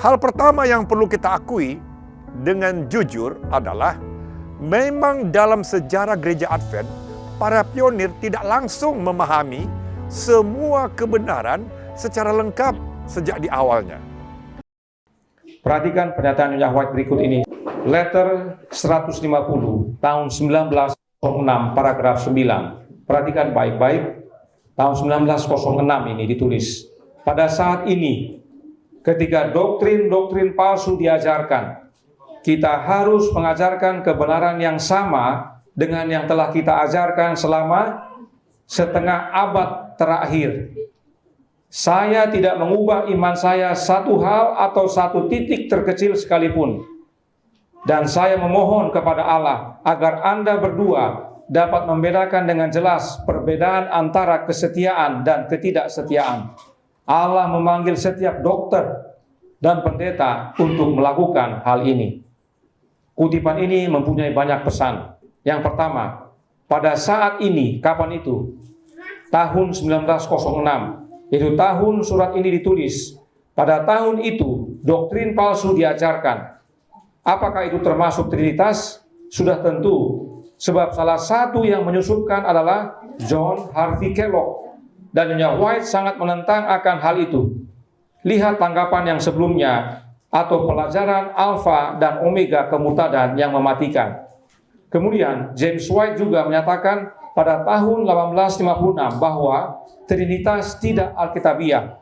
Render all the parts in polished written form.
Hal pertama yang perlu kita akui dengan jujur adalah memang dalam sejarah gereja Advent, para pionir tidak langsung memahami semua kebenaran secara lengkap sejak di awalnya. Perhatikan pernyataan Nyonya White berikut ini. Letter 150 tahun 1906 paragraf 9. Perhatikan baik-baik. Tahun 1906 ini ditulis. Pada saat ini, ketika doktrin-doktrin palsu diajarkan, kita harus mengajarkan kebenaran yang sama dengan yang telah kita ajarkan selama setengah abad terakhir. Saya tidak mengubah iman saya satu hal atau satu titik terkecil sekalipun. Dan saya memohon kepada Allah agar Anda berdua dapat membedakan dengan jelas perbedaan antara kesetiaan dan ketidaksetiaan. Allah memanggil setiap dokter dan pendeta untuk melakukan hal ini. Kutipan ini mempunyai banyak pesan. Yang pertama, pada saat ini, kapan itu? Tahun 1906. Itu tahun surat ini ditulis. Pada tahun itu, doktrin palsu diajarkan. Apakah itu termasuk Trinitas? Sudah tentu. Sebab salah satu yang menyusupkan adalah John Harvey Kellogg. Dan Nyonya White sangat menentang akan hal itu. Lihat tanggapan yang sebelumnya, atau pelajaran alfa dan omega kemurtadan yang mematikan. Kemudian James White juga menyatakan pada tahun 1856 bahwa Trinitas tidak alkitabiah.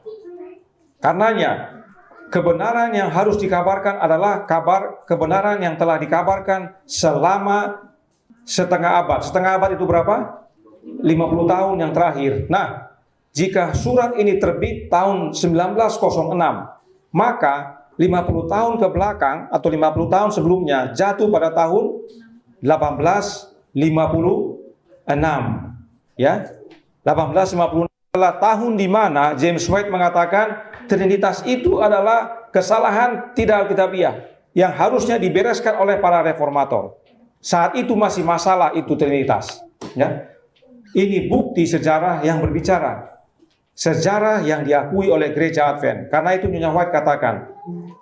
Karenanya, kebenaran yang harus dikabarkan adalah kebenaran yang telah dikabarkan selama setengah abad. Setengah abad itu berapa? 50 tahun yang terakhir. Nah, jika surat ini terbit tahun 1906, maka 50 tahun ke belakang atau 50 tahun sebelumnya jatuh pada tahun 1856. Ya. 1856 adalah tahun di mana James White mengatakan Trinitas itu adalah kesalahan tidak alkitabiah yang harusnya dibereskan oleh para reformator. Saat itu masih masalah itu Trinitas. Ya. Ini bukti sejarah yang berbicara. Sejarah yang diakui oleh gereja Advent. Karena itu Nyonya White katakan,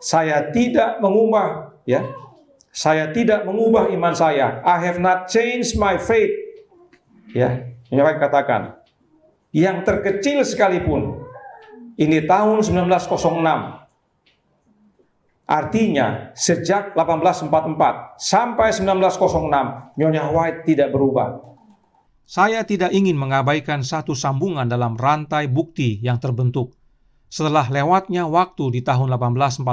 saya tidak mengubah, ya, saya tidak mengubah iman saya. I have not changed my faith. Ya, Nyonya White katakan, yang terkecil sekalipun. Ini tahun 1906. Artinya sejak 1844 sampai 1906 Nyonya White tidak berubah. Saya tidak ingin mengabaikan satu sambungan dalam rantai bukti yang terbentuk setelah lewatnya waktu di tahun 1844.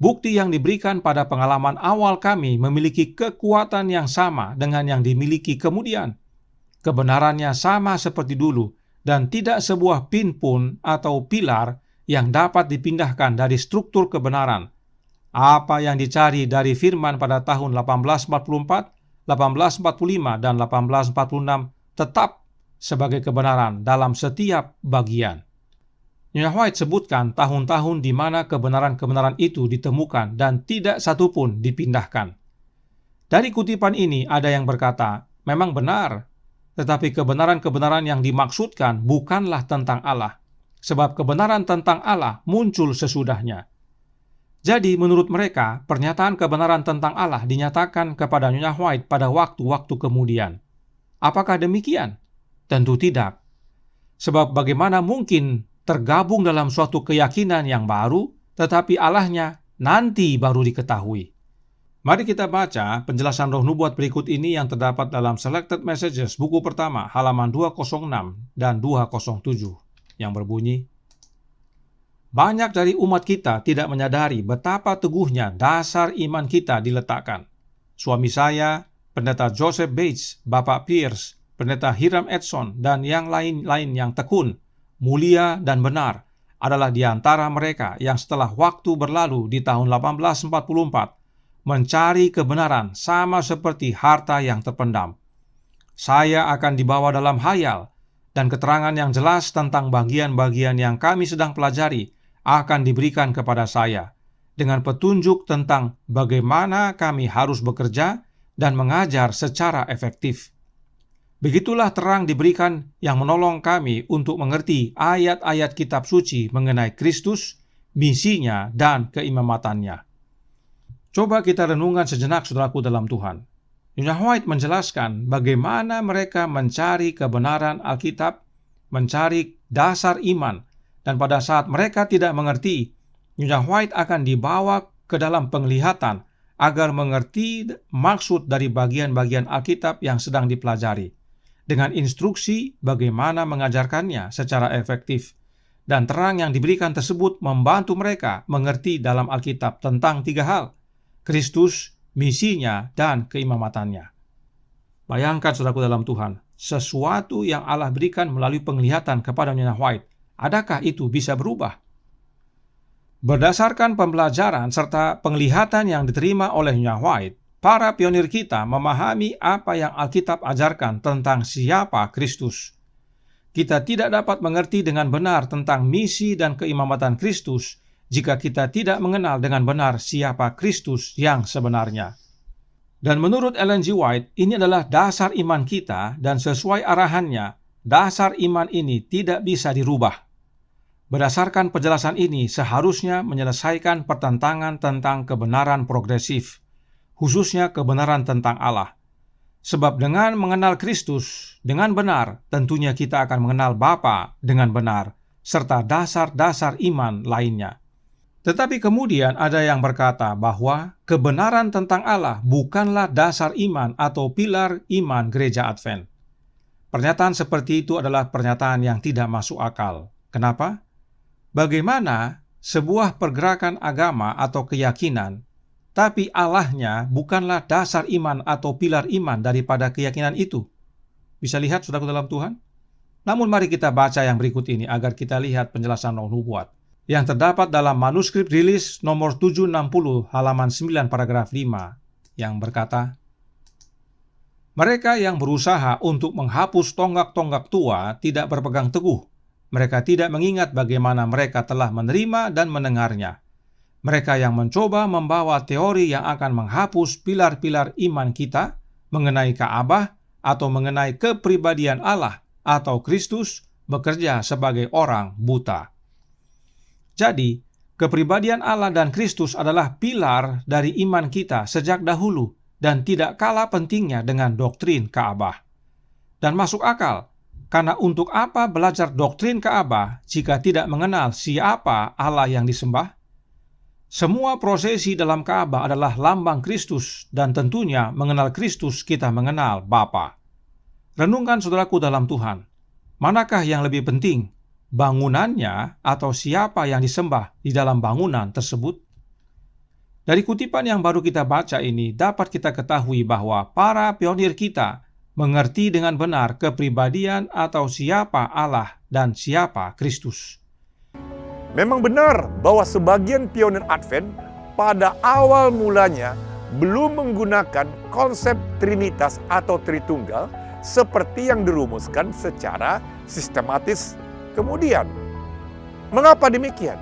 Bukti yang diberikan pada pengalaman awal kami memiliki kekuatan yang sama dengan yang dimiliki kemudian. Kebenarannya sama seperti dulu dan tidak sebuah pin pun atau pilar yang dapat dipindahkan dari struktur kebenaran. Apa yang dicari dari firman pada tahun 1844, 1845, dan 1846 tetap sebagai kebenaran dalam setiap bagian. Nyonya White sebutkan tahun-tahun di mana kebenaran-kebenaran itu ditemukan dan tidak satupun dipindahkan. Dari kutipan ini ada yang berkata, memang benar, tetapi kebenaran-kebenaran yang dimaksudkan bukanlah tentang Allah, sebab kebenaran tentang Allah muncul sesudahnya. Jadi menurut mereka, pernyataan kebenaran tentang Allah dinyatakan kepada Nyonya White pada waktu-waktu kemudian. Apakah demikian? Tentu tidak. Sebab bagaimana mungkin tergabung dalam suatu keyakinan yang baru, tetapi Allahnya nanti baru diketahui. Mari kita baca penjelasan Roh Nubuat berikut ini yang terdapat dalam Selected Messages buku pertama halaman 206 dan 207 yang berbunyi, banyak dari umat kita tidak menyadari betapa teguhnya dasar iman kita diletakkan. Suami saya, Pendeta Joseph Bates, Bapak Pierce, Pendeta Hiram Edson, dan yang lain-lain yang tekun, mulia dan benar adalah di antara mereka yang setelah waktu berlalu di tahun 1844 mencari kebenaran sama seperti harta yang terpendam. Saya akan dibawa dalam hayal dan keterangan yang jelas tentang bagian-bagian yang kami sedang pelajari akan diberikan kepada saya dengan petunjuk tentang bagaimana kami harus bekerja dan mengajar secara efektif. Begitulah terang diberikan yang menolong kami untuk mengerti ayat-ayat kitab suci mengenai Kristus, misinya, dan keimamatannya. Coba kita renungkan sejenak, saudaraku dalam Tuhan. Nyonya White menjelaskan bagaimana mereka mencari kebenaran Alkitab, mencari dasar iman, dan pada saat mereka tidak mengerti, Nyonya White akan dibawa ke dalam penglihatan agar mengerti maksud dari bagian-bagian Alkitab yang sedang dipelajari, dengan instruksi bagaimana mengajarkannya secara efektif. Dan terang yang diberikan tersebut membantu mereka mengerti dalam Alkitab tentang 3 hal: Kristus, misinya, dan keimamatannya. Bayangkan, saudaraku dalam Tuhan, sesuatu yang Allah berikan melalui penglihatan kepada Nyonya White, adakah itu bisa berubah? Berdasarkan pembelajaran serta penglihatan yang diterima oleh Nyonya White, para pionir kita memahami apa yang Alkitab ajarkan tentang siapa Kristus. Kita tidak dapat mengerti dengan benar tentang misi dan keimamatan Kristus jika kita tidak mengenal dengan benar siapa Kristus yang sebenarnya. Dan menurut Ellen G. White, ini adalah dasar iman kita, dan sesuai arahannya, dasar iman ini tidak bisa dirubah. Berdasarkan penjelasan ini, seharusnya menyelesaikan pertentangan tentang kebenaran progresif, khususnya kebenaran tentang Allah. Sebab dengan mengenal Kristus dengan benar, tentunya kita akan mengenal Bapa dengan benar, serta dasar-dasar iman lainnya. Tetapi kemudian ada yang berkata bahwa kebenaran tentang Allah bukanlah dasar iman atau pilar iman Gereja Advent. Pernyataan seperti itu adalah pernyataan yang tidak masuk akal. Kenapa? Bagaimana sebuah pergerakan agama atau keyakinan, tapi Allahnya bukanlah dasar iman atau pilar iman daripada keyakinan itu? Bisa lihat, saudaraku dalam Tuhan? Namun mari kita baca yang berikut ini agar kita lihat penjelasan Roh Nubuat yang terdapat dalam manuskrip rilis nomor 760 halaman 9 paragraf 5 yang berkata, "Mereka yang berusaha untuk menghapus tonggak-tonggak tua tidak berpegang teguh. Mereka tidak mengingat bagaimana mereka telah menerima dan mendengarnya. Mereka yang mencoba membawa teori yang akan menghapus pilar-pilar iman kita mengenai Ka'bah atau mengenai kepribadian Allah atau Kristus bekerja sebagai orang buta." Jadi, kepribadian Allah dan Kristus adalah pilar dari iman kita sejak dahulu dan tidak kalah pentingnya dengan doktrin Ka'bah. Dan masuk akal, karena untuk apa belajar doktrin Ka'bah jika tidak mengenal siapa Allah yang disembah? Semua prosesi dalam Ka'bah adalah lambang Kristus, dan tentunya mengenal Kristus kita mengenal Bapa. Renungkan, saudaraku dalam Tuhan, manakah yang lebih penting? Bangunannya atau siapa yang disembah di dalam bangunan tersebut? Dari kutipan yang baru kita baca ini dapat kita ketahui bahwa para pionir kita mengerti dengan benar kepribadian atau siapa Allah dan siapa Kristus. Memang benar bahwa sebagian pionir Advent pada awal mulanya belum menggunakan konsep Trinitas atau Tritunggal seperti yang dirumuskan secara sistematis kemudian. Mengapa demikian?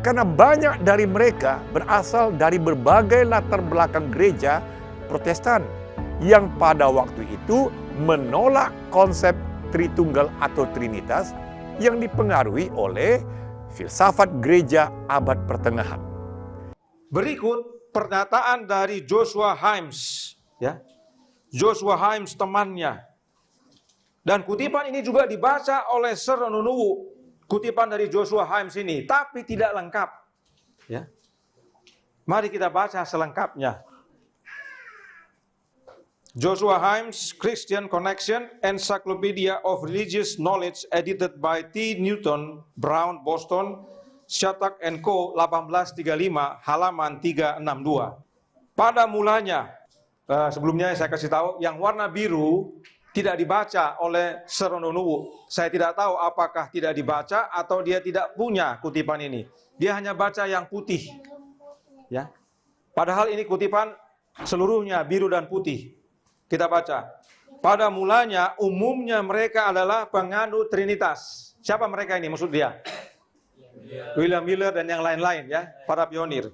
Karena banyak dari mereka berasal dari berbagai latar belakang gereja Protestan yang pada waktu itu menolak konsep Tritunggal atau Trinitas yang dipengaruhi oleh filsafat gereja abad pertengahan. Berikut pernyataan dari Joshua Himes, ya. Joshua Himes temannya. Dan kutipan ini juga dibaca oleh Sir Nunuwu, kutipan dari Joshua Himes ini, tapi tidak lengkap. Ya. Mari kita baca selengkapnya. Joshua Himes, Christian Connection, Encyclopedia of Religious Knowledge, edited by T. Newton Brown, Boston, Shattuck & Co., 1835, halaman 362. Pada mulanya, sebelumnya saya kasih tahu, yang warna biru tidak dibaca oleh Sir Nunuwu. Saya tidak tahu apakah tidak dibaca atau dia tidak punya kutipan ini. Dia hanya baca yang putih. Ya. Padahal ini kutipan seluruhnya biru dan putih. Kita baca. Pada mulanya umumnya mereka adalah penganut Trinitas. Siapa mereka ini maksud dia? William Miller dan yang lain-lain, ya, para pionir.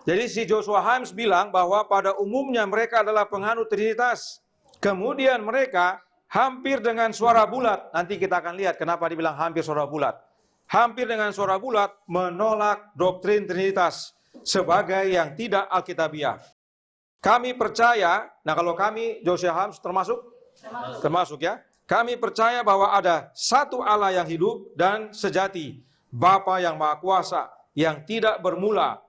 Jadi si Joshua Himes bilang bahwa pada umumnya mereka adalah penganut Trinitas. Kemudian mereka hampir dengan suara bulat. Nanti kita akan lihat kenapa dibilang hampir suara bulat. hampir dengan suara bulat menolak doktrin Trinitas sebagai yang tidak alkitabiah. Kami percaya, nah kalau kami, Joshua Harms termasuk ya, kami percaya bahwa ada satu Allah yang hidup dan sejati, Bapa yang Maha Kuasa, yang tidak bermula,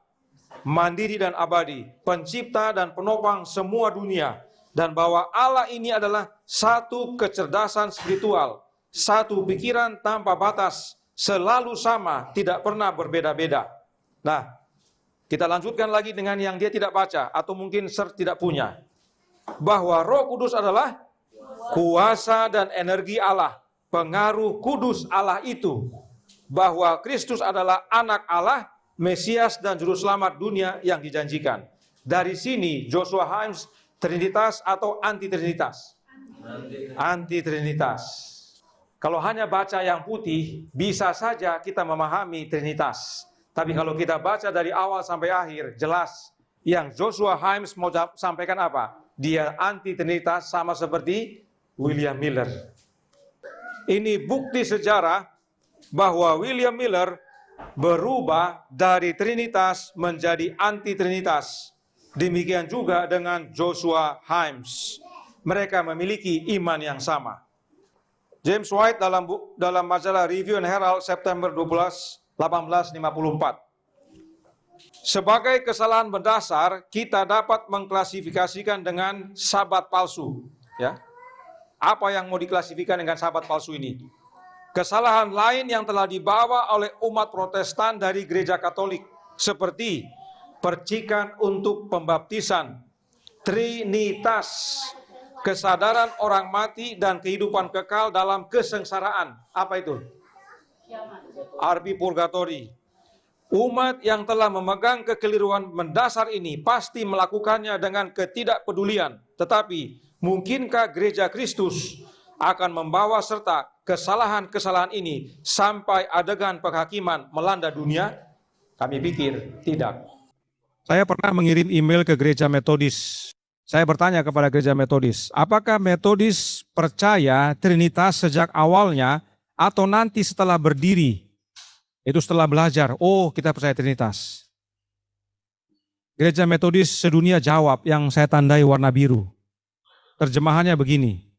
mandiri dan abadi, pencipta dan penopang semua dunia, dan bahwa Allah ini adalah satu kecerdasan spiritual, satu pikiran tanpa batas, selalu sama, tidak pernah berbeda-beda. Nah, kita lanjutkan lagi dengan yang dia tidak baca, atau mungkin tidak punya. Bahwa Roh Kudus adalah kuasa dan energi Allah, pengaruh kudus Allah itu. Bahwa Kristus adalah anak Allah, Mesias dan Juru Selamat dunia yang dijanjikan. Dari sini Joshua Harms Trinitas atau anti-Trinitas? Anti-Trinitas. Kalau hanya baca yang putih, bisa saja kita memahami Trinitas. Tapi kalau kita baca dari awal sampai akhir, jelas yang Joshua Harms mau sampaikan apa? Dia anti-Trinitas sama seperti William Miller. Ini bukti sejarah bahwa William Miller berubah dari Trinitas menjadi anti-Trinitas. Demikian juga dengan Joshua Harms. Mereka memiliki iman yang sama. James White dalam majalah Review and Herald September 12, 1854. Sebagai kesalahan mendasar, kita dapat mengklasifikasikan dengan sabat palsu. Ya. Apa yang mau diklasifikasikan dengan sabat palsu ini? Kesalahan lain yang telah dibawa oleh umat Protestan dari gereja Katolik, seperti percikan untuk pembaptisan, Trinitas, kesadaran orang mati dan kehidupan kekal dalam kesengsaraan. Apa itu? Arpi purgatori. Umat yang telah memegang kekeliruan mendasar ini pasti melakukannya dengan ketidakpedulian. Tetapi, mungkinkah gereja Kristus akan membawa serta kesalahan-kesalahan ini sampai adegan penghakiman melanda dunia? Kami pikir tidak. Saya pernah mengirim email ke gereja Metodis. Saya bertanya kepada gereja Metodis, apakah Metodis percaya Trinitas sejak awalnya atau nanti setelah berdiri? Itu setelah belajar, oh kita percaya Trinitas. Gereja Metodis sedunia jawab yang saya tandai warna biru. Terjemahannya begini,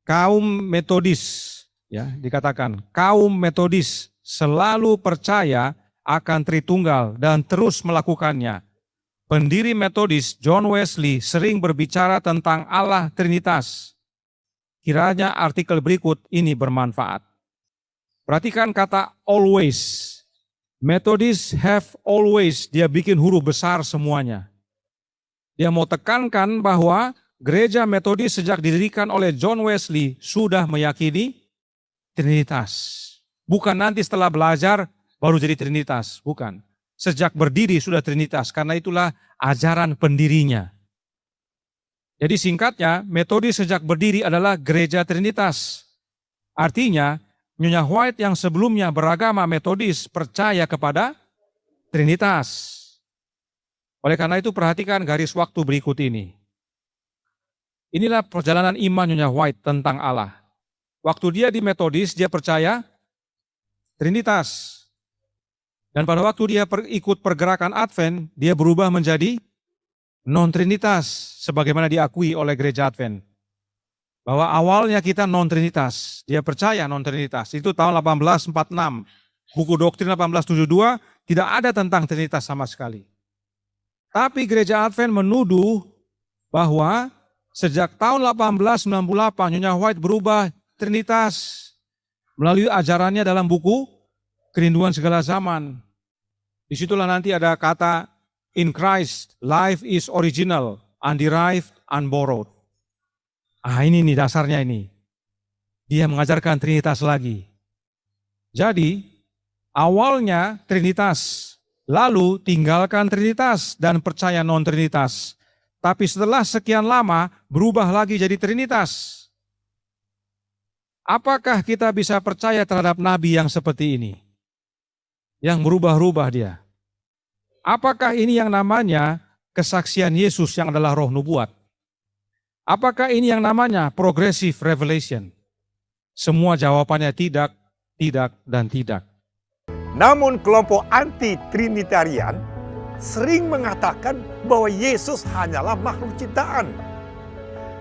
kaum Metodis, ya dikatakan, kaum Metodis selalu percaya akan Tritunggal dan terus melakukannya. Pendiri Metodis John Wesley sering berbicara tentang Allah Trinitas. Kiranya artikel berikut ini bermanfaat. Perhatikan kata always. Methodist have always, dia bikin huruf besar semuanya. Dia mau tekankan bahwa gereja Metodis sejak didirikan oleh John Wesley sudah meyakini Trinitas. Bukan nanti setelah belajar baru jadi Trinitas, bukan. Sejak berdiri sudah Trinitas, karena itulah ajaran pendirinya. Jadi singkatnya, Metodis sejak berdiri adalah gereja Trinitas. Artinya, Nyonya White yang sebelumnya beragama Metodis percaya kepada Trinitas. Oleh karena itu perhatikan garis waktu berikut ini. Inilah perjalanan iman Nyonya White tentang Allah. Waktu dia di Metodis, dia percaya Trinitas. Dan pada waktu dia ikut pergerakan Advent, dia berubah menjadi non-Trinitas, sebagaimana diakui oleh gereja Advent. Bahwa awalnya kita non-Trinitas, dia percaya non-Trinitas. Itu tahun 1846, buku doktrin 1872, tidak ada tentang Trinitas sama sekali. Tapi gereja Advent menuduh bahwa sejak tahun 1898, Nyonya White berubah Trinitas melalui ajarannya dalam buku Kerinduan Segala Zaman. Disitulah nanti ada kata, in Christ, life is original, underived, unborrowed. Ini nih dasarnya ini. Dia mengajarkan Trinitas lagi. Jadi, awalnya Trinitas, lalu tinggalkan Trinitas dan percaya non-Trinitas. Tapi setelah sekian lama, berubah lagi jadi Trinitas. Apakah kita bisa percaya terhadap nabi yang seperti ini? Yang berubah-ubah dia. Apakah ini yang namanya kesaksian Yesus yang adalah roh nubuat? Apakah ini yang namanya progressive revelation? Semua jawabannya tidak, tidak, dan tidak. Namun kelompok anti-Trinitarian sering mengatakan bahwa Yesus hanyalah makhluk ciptaan.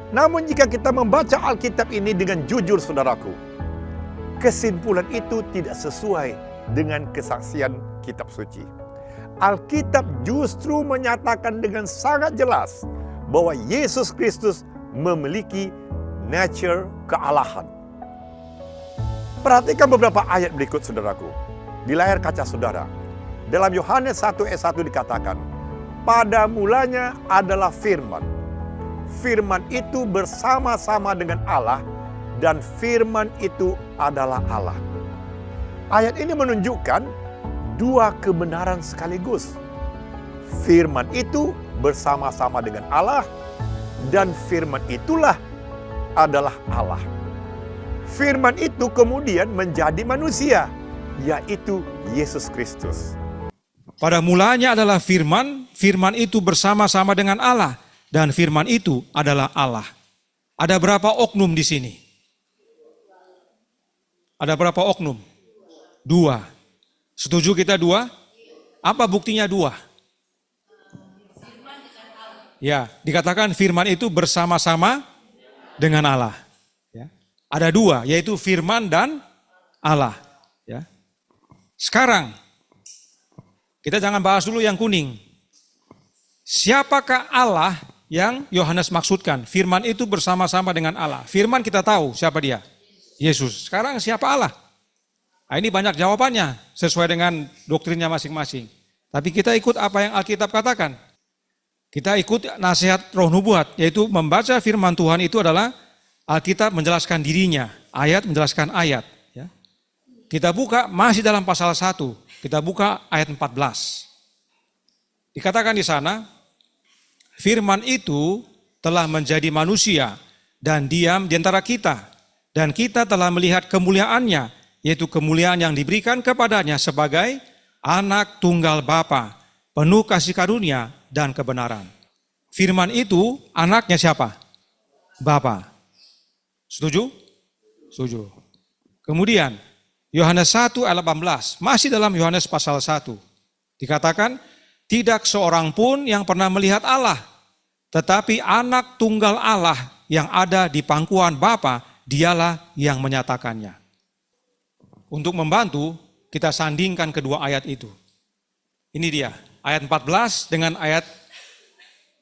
Namun jika kita membaca Alkitab ini dengan jujur, saudaraku, kesimpulan itu tidak sesuai dengan kesaksian kitab suci. Alkitab justru menyatakan dengan sangat jelas bahwa Yesus Kristus memiliki nature kealahan. Perhatikan beberapa ayat berikut, saudaraku. Di layar kaca saudara, dalam Yohanes 1 ayat 1 dikatakan, pada mulanya adalah firman. Firman itu bersama-sama dengan Allah, dan firman itu adalah Allah. Ayat ini menunjukkan dua kebenaran sekaligus. Firman itu bersama-sama dengan Allah, dan firman itulah adalah Allah. Firman itu kemudian menjadi manusia, yaitu Yesus Kristus. Pada mulanya adalah firman, firman itu bersama-sama dengan Allah, dan firman itu adalah Allah. Ada berapa oknum di sini? Ada berapa oknum? 2. Setuju kita 2? Apa buktinya 2? Ya, dikatakan firman itu bersama-sama dengan Allah. Ya. Ada 2, yaitu firman dan Allah. Ya. Sekarang, kita jangan bahas dulu yang kuning. Siapakah Allah yang Yohanes maksudkan? Firman itu bersama-sama dengan Allah. Firman kita tahu siapa dia. Yesus. Sekarang siapa Allah? Nah, ini banyak jawabannya sesuai dengan doktrinnya masing-masing. Tapi kita ikut apa yang Alkitab katakan. Kita ikut nasihat roh nubuat, yaitu membaca firman Tuhan itu adalah Alkitab menjelaskan dirinya, ayat menjelaskan ayat. Kita buka masih dalam pasal 1, kita buka ayat 14. Dikatakan di sana, firman itu telah menjadi manusia dan diam di antara kita. Dan kita telah melihat kemuliaannya, yaitu kemuliaan yang diberikan kepadanya sebagai anak tunggal Bapa, penuh kasih karunia dan kebenaran. Firman itu anaknya siapa? Bapa. Setuju? Setuju. Kemudian, Yohanes 1 ayat 18, masih dalam Yohanes pasal 1. Dikatakan, tidak seorang pun yang pernah melihat Allah, tetapi anak tunggal Allah yang ada di pangkuan Bapa, dialah yang menyatakannya. Untuk membantu, kita sandingkan kedua ayat itu. Ini dia, ayat 14 dengan ayat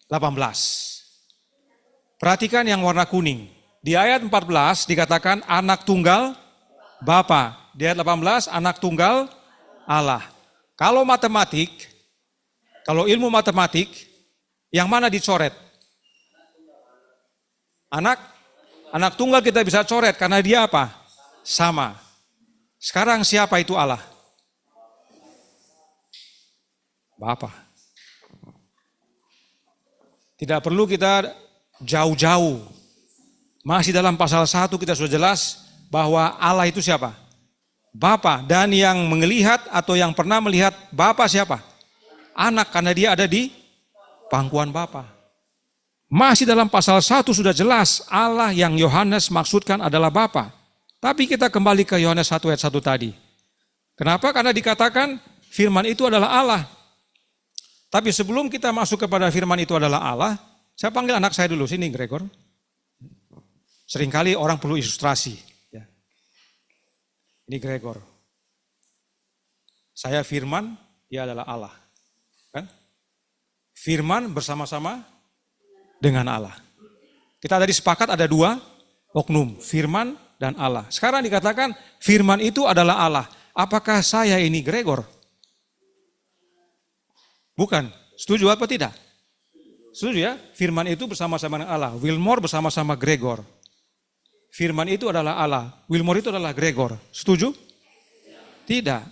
18. Perhatikan yang warna kuning. Di ayat 14 dikatakan anak tunggal Bapa. Di ayat 18, anak tunggal Allah. Kalau matematik, kalau ilmu matematik, yang mana dicoret? Anak tunggal kita bisa coret karena dia apa? Sama. Sekarang siapa itu Allah? Bapa. Tidak perlu kita jauh-jauh. Masih dalam pasal 1 kita sudah jelas bahwa Allah itu siapa? Bapa. Dan yang melihat atau yang pernah melihat Bapa siapa? Anak, karena dia ada di pangkuan Bapa. Masih dalam pasal 1 sudah jelas Allah yang Yohanes maksudkan adalah Bapa. Tapi kita kembali ke Yohanes 1 ayat 1 tadi. Kenapa? Karena dikatakan firman itu adalah Allah. Tapi sebelum kita masuk kepada firman itu adalah Allah, saya panggil anak saya dulu, sini Gregor. Seringkali orang perlu ilustrasi. Ini Gregor. Saya firman, dia adalah Allah. Kan? Firman bersama-sama dengan Allah. Kita tadi sepakat ada 2 oknum, firman dan Allah. Sekarang dikatakan firman itu adalah Allah. Apakah saya ini Gregor? Bukan. Setuju apa tidak? Setuju ya? Firman itu bersama-sama dengan Allah. Wilmore bersama-sama Gregor. Firman itu adalah Allah. Wilmore itu adalah Gregor. Setuju? Tidak.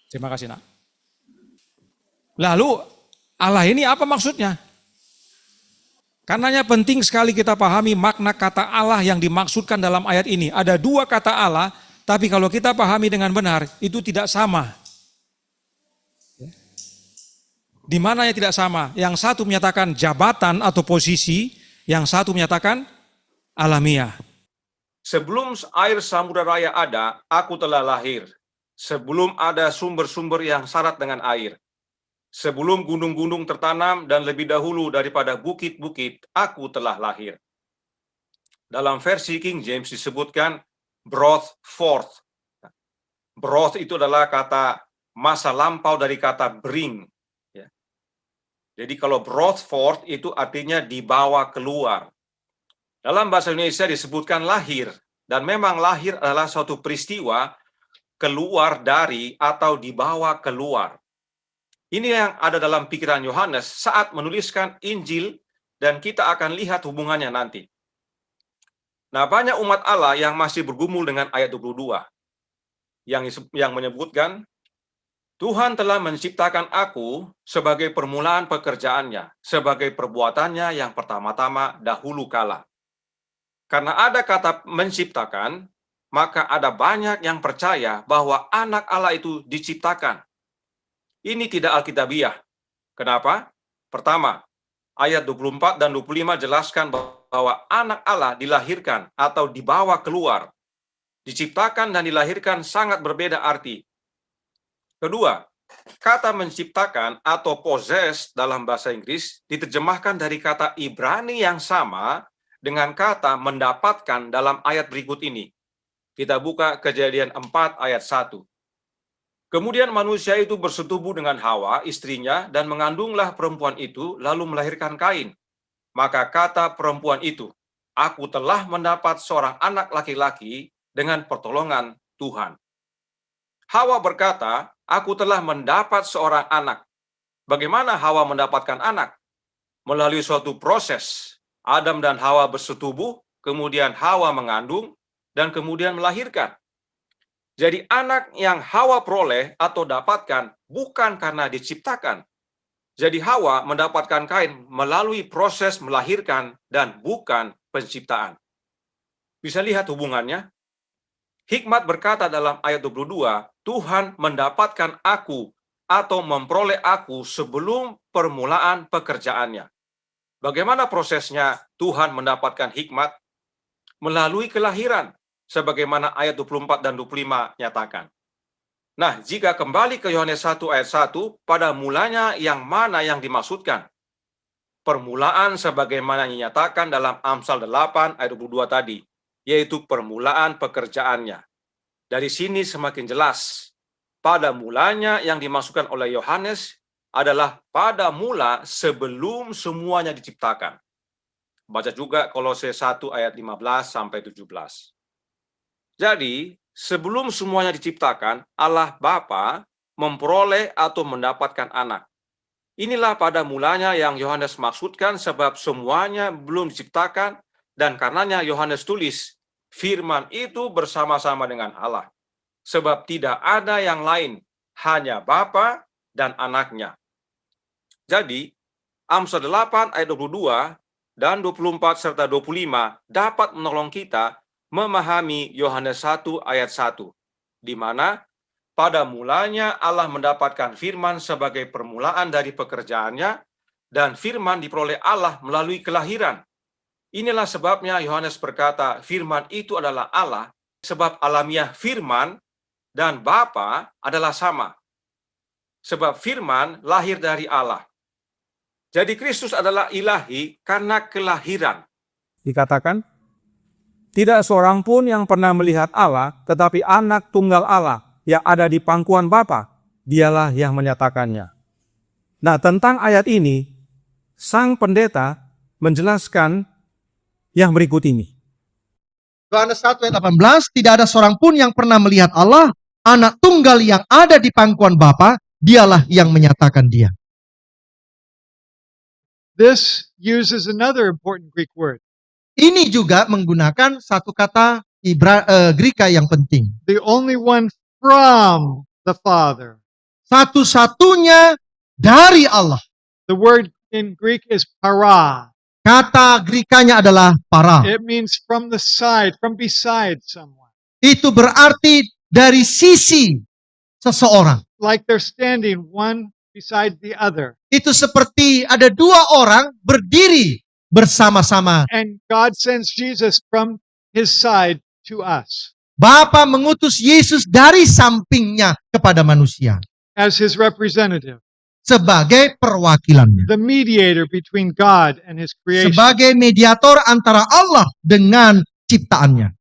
Terima kasih, Nak. Lalu Allah ini apa maksudnya? Karenanya penting sekali kita pahami makna kata Allah yang dimaksudkan dalam ayat ini. Ada 2 kata Allah, tapi kalau kita pahami dengan benar, itu tidak sama. Di mana yang tidak sama? Yang satu menyatakan jabatan atau posisi, yang satu menyatakan alamiah. Sebelum air samudera raya ada, aku telah lahir. sebelum ada sumber-sumber yang syarat dengan air, sebelum gunung-gunung tertanam dan lebih dahulu daripada bukit-bukit, aku telah lahir. Dalam versi King James disebutkan brought forth. Brought itu adalah kata masa lampau dari kata bring. Ya. Jadi kalau brought forth itu artinya dibawa keluar. Dalam bahasa Indonesia disebutkan lahir, dan memang lahir adalah suatu peristiwa keluar dari atau dibawa keluar. Ini yang ada dalam pikiran Yohanes saat menuliskan Injil, dan kita akan lihat hubungannya nanti. Nah, banyak umat Allah yang masih bergumul dengan ayat 22, yang menyebutkan, Tuhan telah menciptakan aku sebagai permulaan pekerjaannya, sebagai perbuatannya yang pertama-tama dahulu kala. Karena ada kata menciptakan, maka ada banyak yang percaya bahwa anak Allah itu diciptakan. Ini tidak alkitabiah. Kenapa? Pertama, ayat 24 dan 25 jelaskan bahwa anak Allah dilahirkan atau dibawa keluar. Diciptakan dan dilahirkan sangat berbeda arti. Kedua, kata menciptakan atau possess dalam bahasa Inggris diterjemahkan dari kata Ibrani yang sama dengan kata mendapatkan dalam ayat berikut ini. Kita buka Kejadian 4 ayat 1. Kemudian manusia itu bersetubuh dengan Hawa, istrinya, dan mengandunglah perempuan itu, lalu melahirkan Kain. Maka kata perempuan itu, aku telah mendapat seorang anak laki-laki dengan pertolongan Tuhan. Hawa berkata, aku telah mendapat seorang anak. Bagaimana Hawa mendapatkan anak? Melalui suatu proses. Adam dan Hawa bersetubuh, kemudian Hawa mengandung, dan kemudian melahirkan. Jadi anak yang Hawa peroleh atau dapatkan bukan karena diciptakan. Jadi Hawa mendapatkan Kain melalui proses melahirkan dan bukan penciptaan. Bisa lihat hubungannya? Hikmat berkata dalam ayat 22, Tuhan mendapatkan aku atau memperoleh aku sebelum permulaan pekerjaannya. Bagaimana prosesnya Tuhan mendapatkan hikmat? Melalui kelahiran, sebagaimana ayat 24 dan 25 nyatakan. Nah, jika kembali ke Yohanes 1 ayat 1, pada mulanya yang mana yang dimaksudkan? Permulaan sebagaimana dinyatakan dalam Amsal 8 ayat 22 tadi, yaitu permulaan pekerjaannya. Dari sini semakin jelas, pada mulanya yang dimaksudkan oleh Yohanes adalah pada mula sebelum semuanya diciptakan. Baca juga Kolose 1 ayat 15 sampai 17. Jadi, sebelum semuanya diciptakan, Allah Bapa memperoleh atau mendapatkan anak. Inilah pada mulanya yang Yohanes maksudkan sebab semuanya belum diciptakan dan karenanya Yohanes tulis, firman itu bersama-sama dengan Allah. Sebab tidak ada yang lain, hanya Bapa dan anaknya. Jadi, Amsal 8 ayat 22 dan 24 serta 25 dapat menolong kita memahami Yohanes 1 ayat 1, di mana pada mulanya Allah mendapatkan firman sebagai permulaan dari pekerjaannya, dan firman diperoleh Allah melalui kelahiran. Inilah sebabnya Yohanes berkata, firman itu adalah Allah, sebab alamiah firman dan Bapa adalah sama. Sebab firman lahir dari Allah. Jadi Kristus adalah ilahi karena kelahiran. Dikatakan, tidak seorang pun yang pernah melihat Allah, tetapi anak tunggal Allah yang ada di pangkuan Bapa, dialah yang menyatakannya. Nah, tentang ayat ini, sang pendeta menjelaskan yang berikut ini. Yohanes 1 ayat 18, tidak ada seorang pun yang pernah melihat Allah, anak tunggal yang ada di pangkuan Bapa, dialah yang menyatakan dia. This uses another important Greek word. Ini juga menggunakan satu kata Greka yang penting. The only one from the Father. Satu-satunya dari Allah. The word in Greek is para. Kata Grekanya adalah para. It means from the side, from beside someone. Itu berarti dari sisi seseorang. Like they're standing one beside the other. Itu seperti ada dua orang berdiri bersama-sama. And God sends Jesus from his side to us. Bapa mengutus Yesus dari sampingnya kepada manusia as his representative, sebagai perwakilannya. the mediator between God and his creation. Sebagai mediator antara Allah dengan ciptaannya.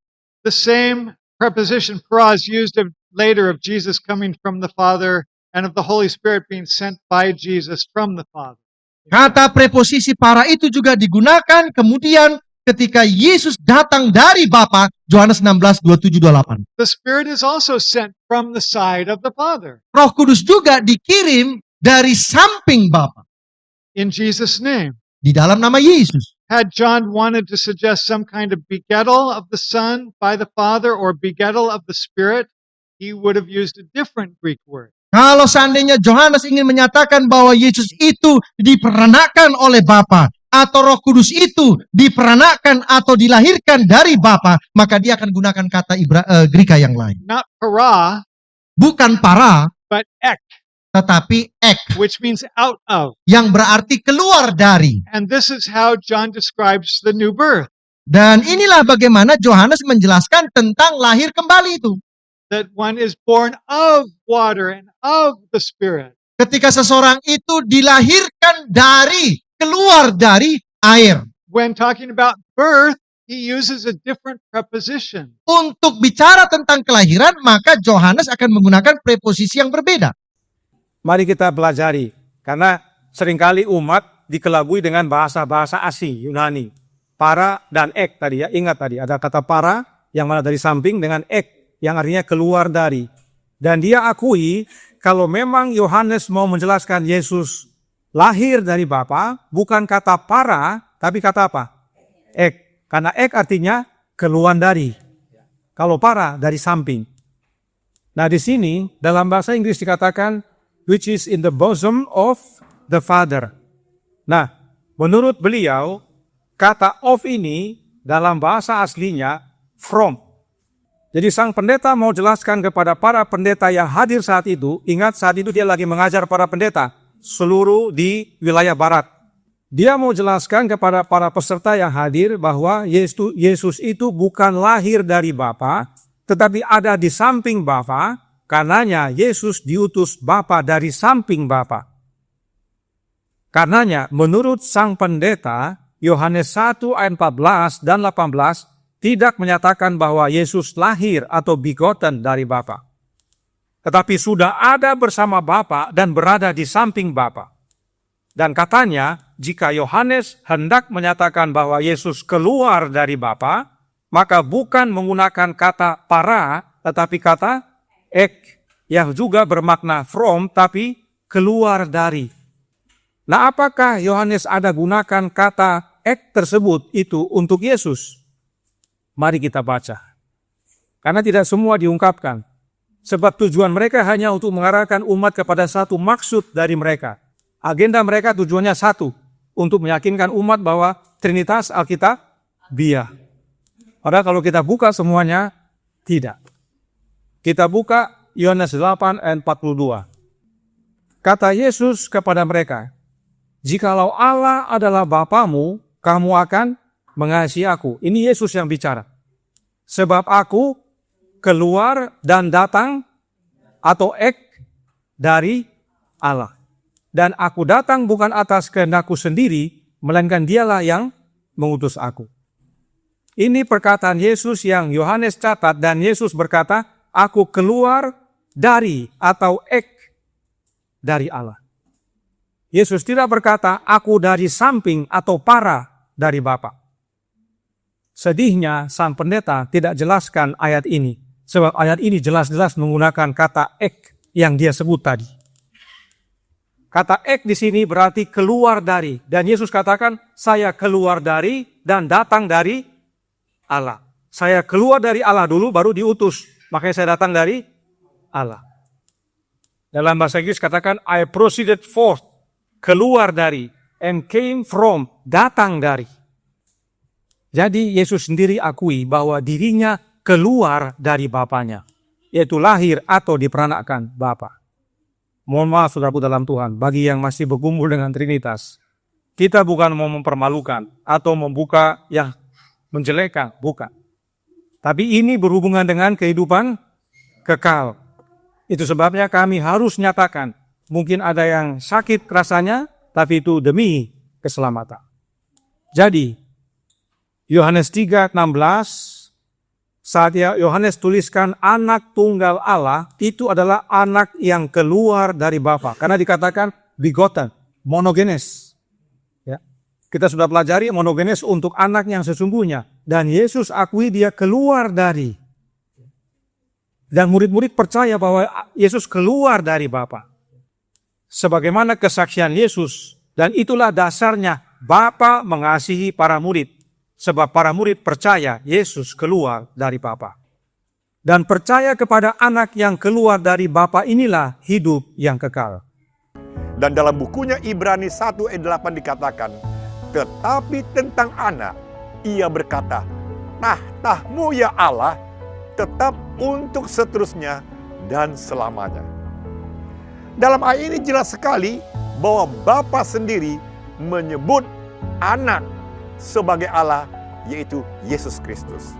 The same preposition para is used later of Jesus coming from the Father and of the Holy Spirit being sent by Jesus from the Father. Kata preposisi para itu juga digunakan kemudian ketika Yesus datang dari Bapa, Yohanes 16, 27, 28. The Spirit is also sent from the side of the Father Roh Kudus juga dikirim dari samping Bapa in Jesus' name. di dalam nama Yesus. Had John wanted to suggest some kind of begettal of the Son by the Father or begettal of the Spirit, he would have used a different Greek word. Kalau seandainya Yohanes ingin menyatakan bahwa Yesus itu diperanakan oleh Bapa atau Roh Kudus itu diperanakan atau dilahirkan dari Bapa, maka dia akan gunakan kata Greka yang lain. Not para, Bukan para, but ek, tetapi ek, which means out of. yang berarti keluar dari. And this is how John describes the new birth. Dan inilah bagaimana Yohanes menjelaskan tentang lahir kembali itu. That one is born of water and of the Spirit. Ketika seseorang itu dilahirkan dari, keluar dari air. When talking about birth, he uses a different preposition. Untuk bicara tentang kelahiran, maka Yohanes akan menggunakan preposisi yang berbeda. Mari kita pelajari, karena seringkali umat dikelabui dengan bahasa-bahasa asing Yunani. Para dan ek tadi ya, ingat tadi ada kata para yang mana dari samping dengan ek yang artinya keluar dari. Dan dia akui kalau memang Yohanes mau menjelaskan Yesus lahir dari Bapa, bukan kata para, tapi kata apa? Ek. Karena ek artinya keluar dari. Kalau para dari samping. Nah di sini dalam bahasa Inggris dikatakan which is in the bosom of the Father. Nah, menurut beliau kata of ini dalam bahasa aslinya from. Jadi sang pendeta mau jelaskan kepada para pendeta yang hadir saat itu, ingat saat itu dia lagi mengajar para pendeta seluruh di wilayah barat. Dia mau jelaskan kepada para peserta yang hadir bahwa Yesus itu bukan lahir dari Bapa, tetapi ada di samping Bapa, karenanya Yesus diutus Bapa dari samping Bapa. Karenanya menurut sang pendeta, Yohanes 1 ayat 14 dan 18 tidak menyatakan bahwa Yesus lahir atau begotten dari Bapa. Tetapi sudah ada bersama Bapa dan berada di samping Bapa. Dan katanya, jika Yohanes hendak menyatakan bahwa Yesus keluar dari Bapa, maka bukan menggunakan kata para, tetapi kata ek, yang juga bermakna from, tapi keluar dari. Nah, apakah Yohanes ada gunakan kata ek tersebut itu untuk Yesus? Mari kita baca. Karena tidak semua diungkapkan. Sebab tujuan mereka hanya untuk mengarahkan umat kepada satu maksud dari mereka. Agenda mereka tujuannya satu. Untuk meyakinkan umat bahwa Trinitas Alkitab biah. Padahal kalau kita buka semuanya, tidak. Kita buka Yohanes 8 ayat 42. Kata Yesus kepada mereka, jikalau Allah adalah Bapamu, kamu akan mengasihi aku. Ini Yesus yang bicara. Sebab aku keluar dan datang atau ek dari Allah. Dan aku datang bukan atas kehendakku sendiri, melainkan dialah yang mengutus aku. Ini perkataan Yesus yang Yohanes catat dan Yesus berkata, aku keluar dari atau ek dari Allah. Yesus tidak berkata, aku dari samping atau para dari Bapa. Sedihnya sang pendeta tidak jelaskan ayat ini. Sebab ayat ini jelas-jelas menggunakan kata ek yang dia sebut tadi. Kata ek di sini berarti keluar dari. Dan Yesus katakan, saya keluar dari dan datang dari Allah. Saya keluar dari Allah dulu baru diutus. Makanya saya datang dari Allah. Dalam bahasa Inggris katakan, I proceeded forth. Keluar dari. And came from. Datang dari. Jadi Yesus sendiri akui bahwa dirinya keluar dari Bapanya, yaitu lahir atau diperanakkan Bapa. Mohon maaf saudaraku dalam Tuhan, bagi yang masih bergumul dengan Trinitas, kita bukan mau mempermalukan atau membuka yang menjelekkan, bukan. Tapi ini berhubungan dengan kehidupan kekal. Itu sebabnya kami harus nyatakan, mungkin ada yang sakit rasanya, tapi itu demi keselamatan. Jadi, Yohanes 3:16, saat Yohanes tuliskan anak tunggal Allah, itu adalah anak yang keluar dari Bapa. Karena dikatakan begotten, monogenes. Ya. Kita sudah pelajari monogenes untuk anak yang sesungguhnya. Dan Yesus akui dia keluar dari. Dan murid-murid percaya bahwa Yesus keluar dari Bapa. Sebagaimana kesaksian Yesus, dan itulah dasarnya Bapa mengasihi para murid. Sebab para murid percaya Yesus keluar dari Bapa. Dan percaya kepada anak yang keluar dari Bapa inilah hidup yang kekal. Dan dalam bukunya Ibrani 1 ayat 8 dikatakan, tetapi tentang anak, ia berkata, tahta-Mu ya Allah, tetap untuk seterusnya dan selamanya. Dalam ayat ini jelas sekali bahwa Bapa sendiri menyebut anak sebagai Allah, yaitu Yesus Kristus.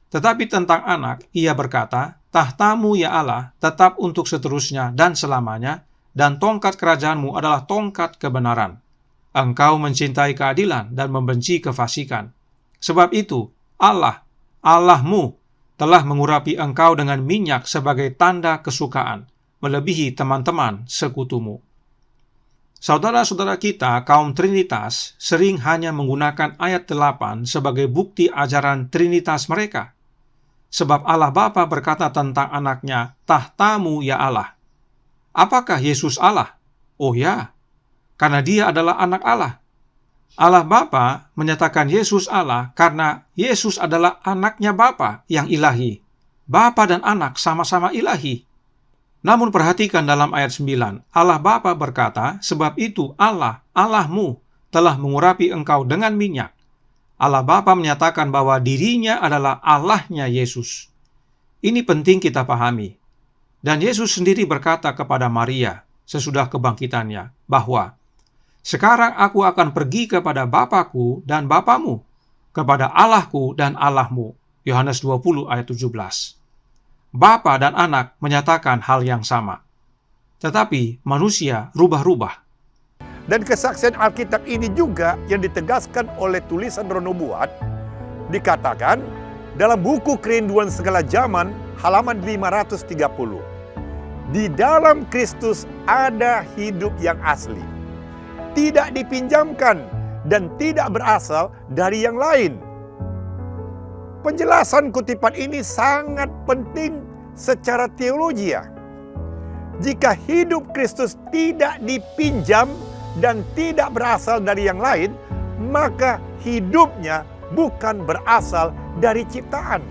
Tetapi tentang anak, ia berkata, tahta-Mu ya Allah, tetap untuk seterusnya dan selamanya, dan tongkat kerajaan-Mu adalah tongkat kebenaran. Engkau mencintai keadilan dan membenci kefasikan. Sebab itu, Allah, Allah-Mu, telah mengurapi engkau dengan minyak sebagai tanda kesukaan, melebihi teman-teman sekutumu. Saudara-saudara kita, kaum Trinitas, sering hanya menggunakan ayat 8 sebagai bukti ajaran Trinitas mereka. Sebab Allah Bapa berkata tentang anaknya, tahta-Mu ya Allah. Apakah Yesus Allah? Oh ya, karena dia adalah anak Allah. Allah Bapa menyatakan Yesus Allah karena Yesus adalah anaknya Bapa yang ilahi. Bapa dan anak sama-sama ilahi. Namun perhatikan dalam ayat 9, Allah Bapa berkata, sebab itu Allah, Allah-Mu, telah mengurapi engkau dengan minyak. Allah Bapa menyatakan bahwa dirinya adalah Allahnya Yesus. Ini penting kita pahami. Dan Yesus sendiri berkata kepada Maria, sesudah kebangkitannya, bahwa sekarang aku akan pergi kepada Bapakku dan Bapamu, kepada Allahku dan Allahmu. Yohanes 20 ayat 17. Bapa dan anak menyatakan hal yang sama. Tetapi manusia rubah-rubah. Dan kesaksian Alkitab ini juga yang ditegaskan oleh tulisan Ronobuat, dikatakan dalam buku Kerinduan Segala Zaman, halaman 530. Di dalam Kristus ada hidup yang asli, tidak dipinjamkan dan tidak berasal dari yang lain. Penjelasan kutipan ini sangat penting secara teologi. Jika hidup Kristus tidak dipinjam dan tidak berasal dari yang lain, maka hidupnya bukan berasal dari ciptaan.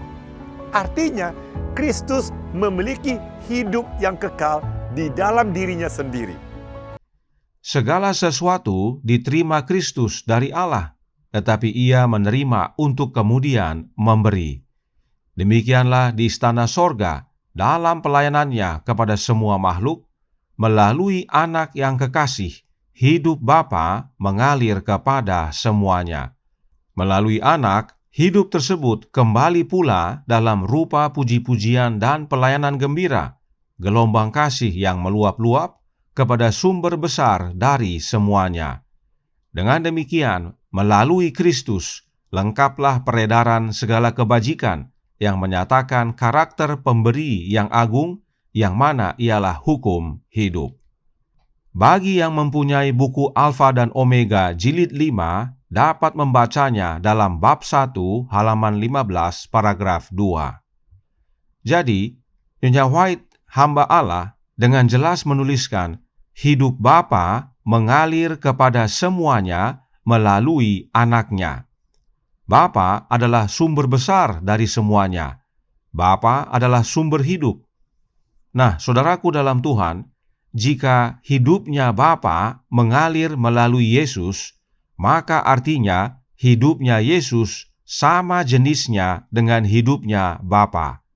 Artinya, Kristus memiliki hidup yang kekal di dalam dirinya sendiri. Segala sesuatu diterima Kristus dari Allah, tetapi ia menerima untuk kemudian memberi. Demikianlah di istana sorga, dalam pelayanannya kepada semua makhluk, melalui anak yang kekasih, hidup Bapa mengalir kepada semuanya. Melalui anak, hidup tersebut kembali pula dalam rupa puji-pujian dan pelayanan gembira, gelombang kasih yang meluap-luap kepada sumber besar dari semuanya. Dengan demikian, melalui Kristus, lengkaplah peredaran segala kebajikan yang menyatakan karakter pemberi yang agung, yang mana ialah hukum hidup. Bagi yang mempunyai buku Alfa dan Omega jilid 5, dapat membacanya dalam bab 1 halaman 15 paragraf 2. Jadi, Nyonya White, hamba Allah, dengan jelas menuliskan, hidup Bapa mengalir kepada semuanya melalui anaknya. Bapa adalah sumber besar dari semuanya. Bapa adalah sumber hidup. Nah, saudaraku dalam Tuhan, jika hidupnya Bapa mengalir melalui Yesus, maka artinya hidupnya Yesus sama jenisnya dengan hidupnya Bapa.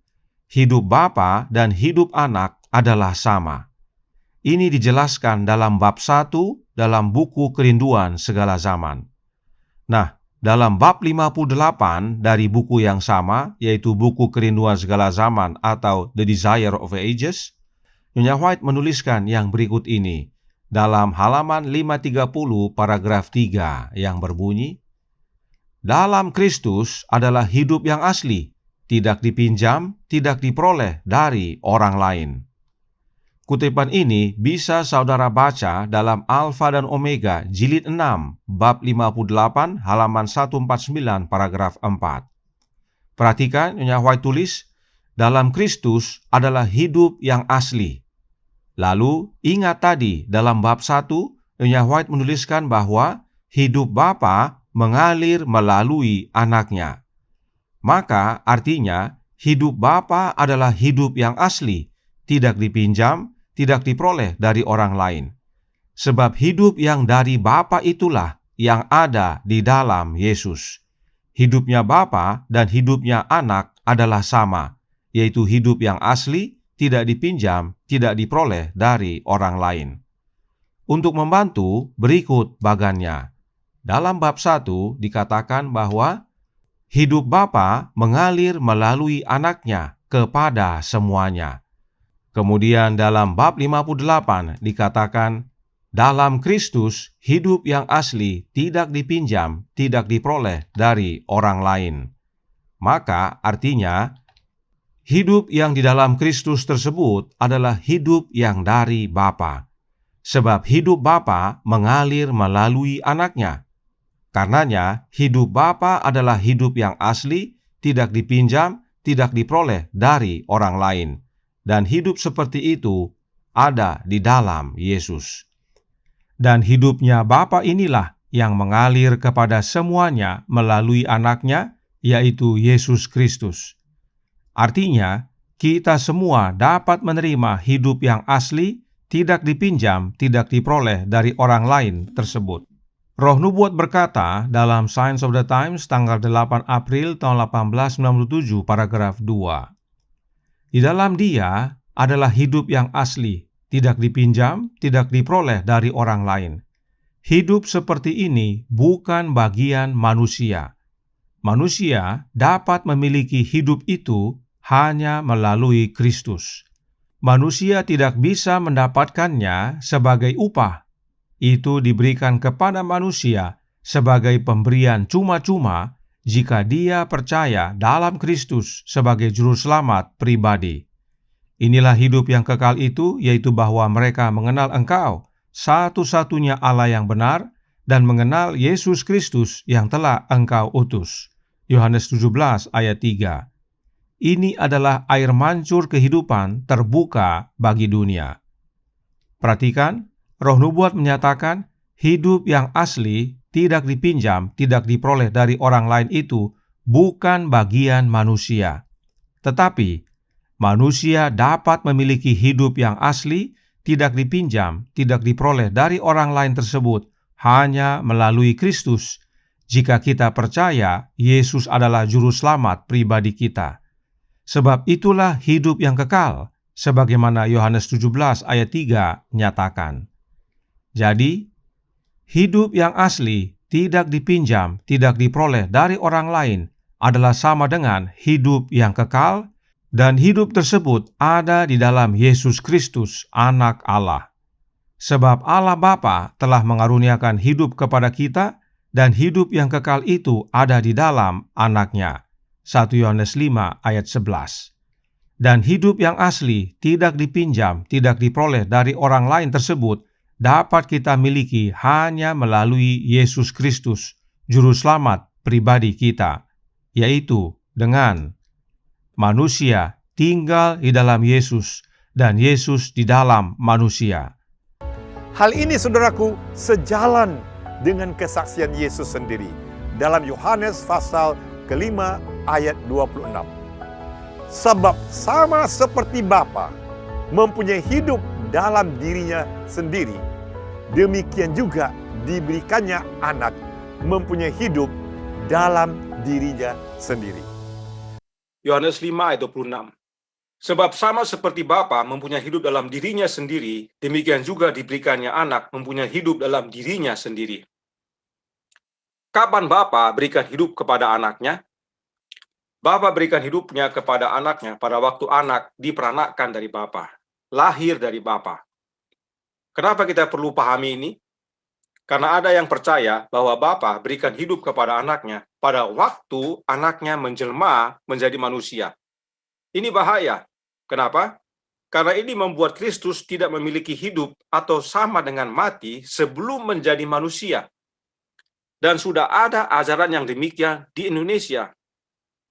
Hidup Bapa dan hidup anak adalah sama. Ini dijelaskan dalam bab 1 dalam buku Kerinduan Segala Zaman. Nah, dalam bab 58 dari buku yang sama, yaitu buku Kerinduan Segala Zaman atau The Desire of Ages, Nyonya White menuliskan yang berikut ini dalam halaman 530 paragraf 3 yang berbunyi, "Dalam Kristus adalah hidup yang asli, tidak dipinjam, tidak diperoleh dari orang lain." Kutipan ini bisa saudara baca dalam Alfa dan Omega jilid 6 bab 58 halaman 149 paragraf 4. Perhatikan Nyonya White tulis, dalam Kristus adalah hidup yang asli. Lalu ingat tadi dalam bab 1 Nyonya White menuliskan bahwa hidup Bapa mengalir melalui anaknya. Maka artinya hidup Bapa adalah hidup yang asli, tidak dipinjam, tidak diperoleh dari orang lain. Sebab hidup yang dari Bapa itulah yang ada di dalam Yesus. Hidupnya Bapa dan hidupnya anak adalah sama, yaitu hidup yang asli, tidak dipinjam, tidak diperoleh dari orang lain. Untuk membantu, berikut bagannya. Dalam bab 1 dikatakan bahwa hidup Bapa mengalir melalui anaknya kepada semuanya. Kemudian dalam bab 58 dikatakan, dalam Kristus hidup yang asli tidak dipinjam, tidak diperoleh dari orang lain. Maka artinya, hidup yang di dalam Kristus tersebut adalah hidup yang dari Bapa. Sebab hidup Bapa mengalir melalui anaknya. Karenanya, hidup Bapa adalah hidup yang asli, tidak dipinjam, tidak diperoleh dari orang lain. Dan hidup seperti itu ada di dalam Yesus. Dan hidupnya Bapa inilah yang mengalir kepada semuanya melalui anaknya, yaitu Yesus Kristus. Artinya, kita semua dapat menerima hidup yang asli, tidak dipinjam, tidak diperoleh dari orang lain tersebut. Roh Nubuat berkata dalam Signs of the Times tanggal 8 April tahun 1897 paragraf 2. Di dalam Dia adalah hidup yang asli, tidak dipinjam, tidak diperoleh dari orang lain. Hidup seperti ini bukan bagian manusia. Manusia dapat memiliki hidup itu hanya melalui Kristus. Manusia tidak bisa mendapatkannya sebagai upah. Itu diberikan kepada manusia sebagai pemberian cuma-cuma jika dia percaya dalam Kristus sebagai juru selamat pribadi. Inilah hidup yang kekal itu, yaitu bahwa mereka mengenal Engkau, satu-satunya Allah yang benar, dan mengenal Yesus Kristus yang telah Engkau utus. Yohanes 17 ayat 3. Ini adalah air mancur kehidupan terbuka bagi dunia. Perhatikan, Roh Nubuat menyatakan hidup yang asli, tidak dipinjam, tidak diperoleh dari orang lain itu bukan bagian manusia. Tetapi, manusia dapat memiliki hidup yang asli, tidak dipinjam, tidak diperoleh dari orang lain tersebut hanya melalui Kristus. Jika kita percaya Yesus adalah juru selamat pribadi kita. Sebab itulah hidup yang kekal, sebagaimana Yohanes 17 ayat 3 nyatakan. Jadi, hidup yang asli, tidak dipinjam, tidak diperoleh dari orang lain adalah sama dengan hidup yang kekal, dan hidup tersebut ada di dalam Yesus Kristus, Anak Allah. Sebab Allah Bapa telah mengaruniakan hidup kepada kita, dan hidup yang kekal itu ada di dalam Anak-Nya. 1 Yohanes 5 ayat 11. Dan hidup yang asli, tidak dipinjam, tidak diperoleh dari orang lain tersebut, dapat kita miliki hanya melalui Yesus Kristus, Juru Selamat pribadi kita, yaitu dengan manusia tinggal di dalam Yesus dan Yesus di dalam manusia. Hal ini, saudaraku, sejalan dengan kesaksian Yesus sendiri dalam Yohanes pasal kelima ayat 26. Sebab sama seperti Bapa mempunyai hidup dalam dirinya sendiri, demikian juga diberikannya Anak mempunyai hidup dalam dirinya sendiri. Yohanes 5 ayat 26. Sebab sama seperti Bapa mempunyai hidup dalam dirinya sendiri, demikian juga diberikannya Anak mempunyai hidup dalam dirinya sendiri. Kapan Bapa berikan hidup kepada anaknya? Bapa berikan hidupnya kepada anaknya pada waktu anak diperanakkan dari Bapa, lahir dari Bapa. Kenapa kita perlu pahami ini? Karena ada yang percaya bahwa Bapa berikan hidup kepada anaknya pada waktu anaknya menjelma menjadi manusia. Ini bahaya. Kenapa? Karena ini membuat Kristus tidak memiliki hidup atau sama dengan mati sebelum menjadi manusia. Dan sudah ada ajaran yang demikian di Indonesia.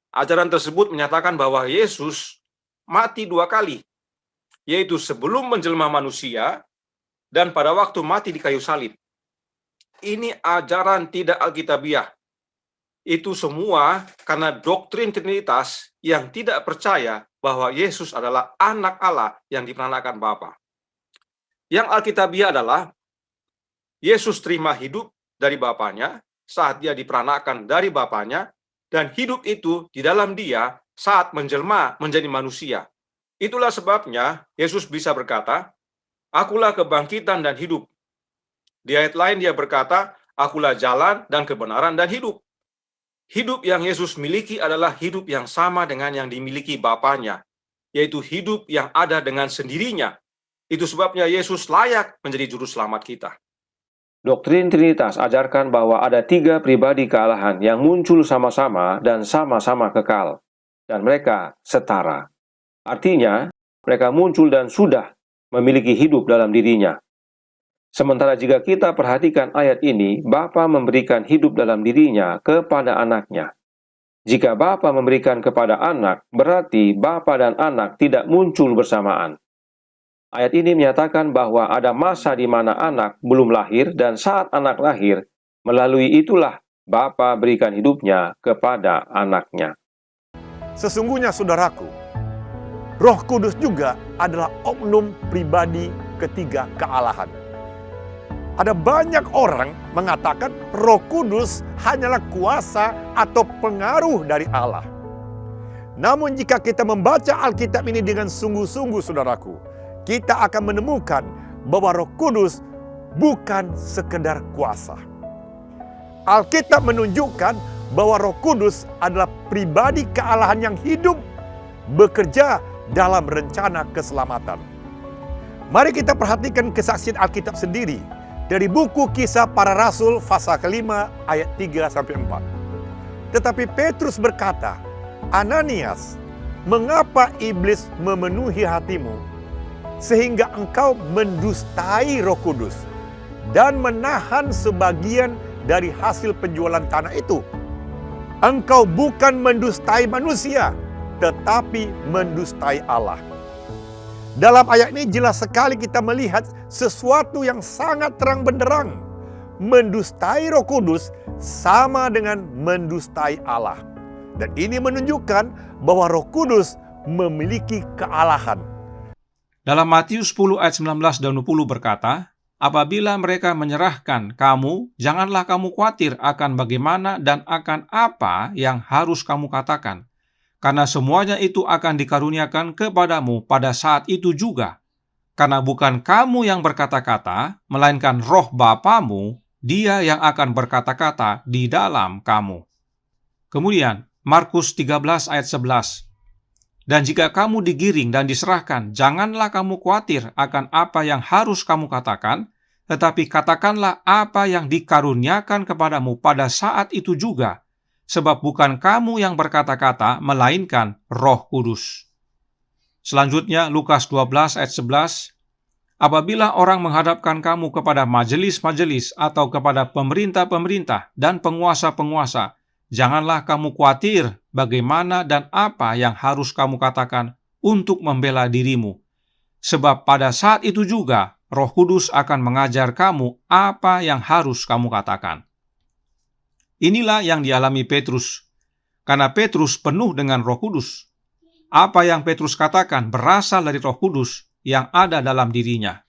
Ajaran tersebut menyatakan bahwa Yesus mati 2 kali, yaitu sebelum menjelma manusia dan pada waktu mati di kayu salib. Ini ajaran tidak alkitabiah. Itu semua karena doktrin Trinitas yang tidak percaya bahwa Yesus adalah anak Allah yang diperanakkan Bapa. Yang alkitabiah adalah Yesus terima hidup dari Bapanya saat dia diperanakkan dari Bapanya, dan hidup itu di dalam dia saat menjelma menjadi manusia. Itulah sebabnya Yesus bisa berkata, "Akulah kebangkitan dan hidup." Di ayat lain dia berkata, "Akulah jalan dan kebenaran dan hidup." Hidup yang Yesus miliki adalah hidup yang sama dengan yang dimiliki Bapanya, yaitu hidup yang ada dengan sendirinya. Itu sebabnya Yesus layak menjadi juru selamat kita. Doktrin Trinitas ajarkan bahwa ada 3 pribadi kealahan yang muncul sama-sama dan sama-sama kekal, dan mereka setara. Artinya, mereka muncul dan sudah memiliki hidup dalam dirinya. Sementara jika kita perhatikan ayat ini, Bapa memberikan hidup dalam dirinya kepada anaknya. Jika Bapa memberikan kepada anak, berarti Bapa dan anak tidak muncul bersamaan. Ayat ini menyatakan bahwa ada masa di mana anak belum lahir, dan saat anak lahir, melalui itulah Bapa berikan hidupnya kepada anaknya. Sesungguhnya saudaraku, Roh Kudus juga adalah oknum pribadi ketiga kealahan. Ada banyak orang mengatakan Roh Kudus hanyalah kuasa atau pengaruh dari Allah. Namun jika kita membaca Alkitab ini dengan sungguh-sungguh saudaraku, kita akan menemukan bahwa Roh Kudus bukan sekedar kuasa. Alkitab menunjukkan bahwa Roh Kudus adalah pribadi kealahan yang hidup, bekerja dalam rencana keselamatan. Mari kita perhatikan kesaksian Alkitab sendiri dari buku Kisah Para Rasul pasal 5 ayat 3-4. Tetapi Petrus berkata, "Ananias, mengapa iblis memenuhi hatimu sehingga engkau mendustai Roh Kudus dan menahan sebagian dari hasil penjualan tanah itu? Engkau bukan mendustai manusia, tetapi mendustai Allah." Dalam ayat ini jelas sekali kita melihat sesuatu yang sangat terang benderang. Mendustai Roh Kudus sama dengan mendustai Allah. Dan ini menunjukkan bahwa Roh Kudus memiliki kealahan. Dalam Matius 10 ayat 19 dan 20 berkata, "Apabila mereka menyerahkan kamu, janganlah kamu khawatir akan bagaimana dan akan apa yang harus kamu katakan. Karena semuanya itu akan dikaruniakan kepadamu pada saat itu juga. Karena bukan kamu yang berkata-kata, melainkan Roh Bapamu, Dia yang akan berkata-kata di dalam kamu." Kemudian, Markus 13 ayat 11. "Dan jika kamu digiring dan diserahkan, janganlah kamu khawatir akan apa yang harus kamu katakan, tetapi katakanlah apa yang dikaruniakan kepadamu pada saat itu juga. Sebab bukan kamu yang berkata-kata, melainkan Roh Kudus." Selanjutnya, Lukas 12 ayat 11. "Apabila orang menghadapkan kamu kepada majelis-majelis atau kepada pemerintah-pemerintah dan penguasa-penguasa, janganlah kamu khawatir bagaimana dan apa yang harus kamu katakan untuk membela dirimu. Sebab pada saat itu juga Roh Kudus akan mengajar kamu apa yang harus kamu katakan." Inilah yang dialami Petrus. Karena Petrus penuh dengan Roh Kudus. Apa yang Petrus katakan berasal dari Roh Kudus yang ada dalam dirinya.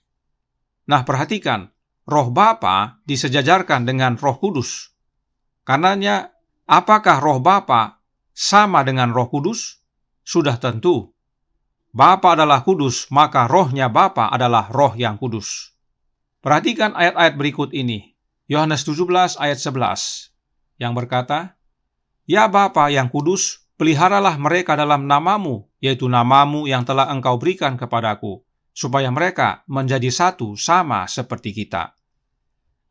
Nah, perhatikan, Roh Bapa disejajarkan dengan Roh Kudus. Karenanya, apakah Roh Bapa sama dengan Roh Kudus? Sudah tentu. Bapa adalah kudus, maka rohnya Bapa adalah roh yang kudus. Perhatikan ayat-ayat berikut ini. Yohanes 17 ayat 11. yang berkata, "Ya Bapa yang kudus, peliharalah mereka dalam namamu, yaitu namamu yang telah Engkau berikan kepadaku, supaya mereka menjadi satu sama seperti kita."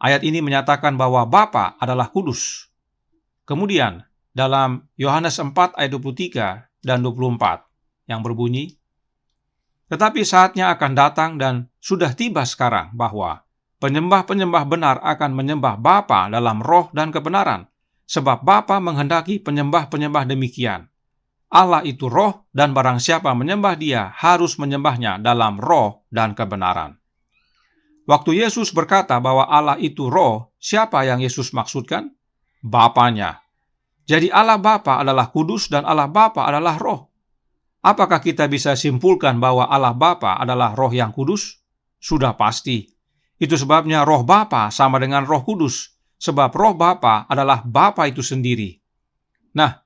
Ayat ini menyatakan bahwa Bapa adalah kudus. Kemudian, dalam Yohanes 4 ayat 23 dan 24 yang berbunyi, "Tetapi saatnya akan datang dan sudah tiba sekarang bahwa penyembah-penyembah benar akan menyembah Bapa dalam roh dan kebenaran, sebab Bapa menghendaki penyembah-penyembah demikian. Allah itu roh, dan barang siapa menyembah Dia harus menyembahnya dalam roh dan kebenaran." Waktu Yesus berkata bahwa Allah itu roh, siapa yang Yesus maksudkan? Bapanya. Jadi Allah Bapa adalah kudus dan Allah Bapa adalah roh. Apakah kita bisa simpulkan bahwa Allah Bapa adalah roh yang kudus? Sudah pasti. Itu sebabnya roh Bapa sama dengan roh kudus, sebab roh Bapa adalah Bapa itu sendiri. Nah,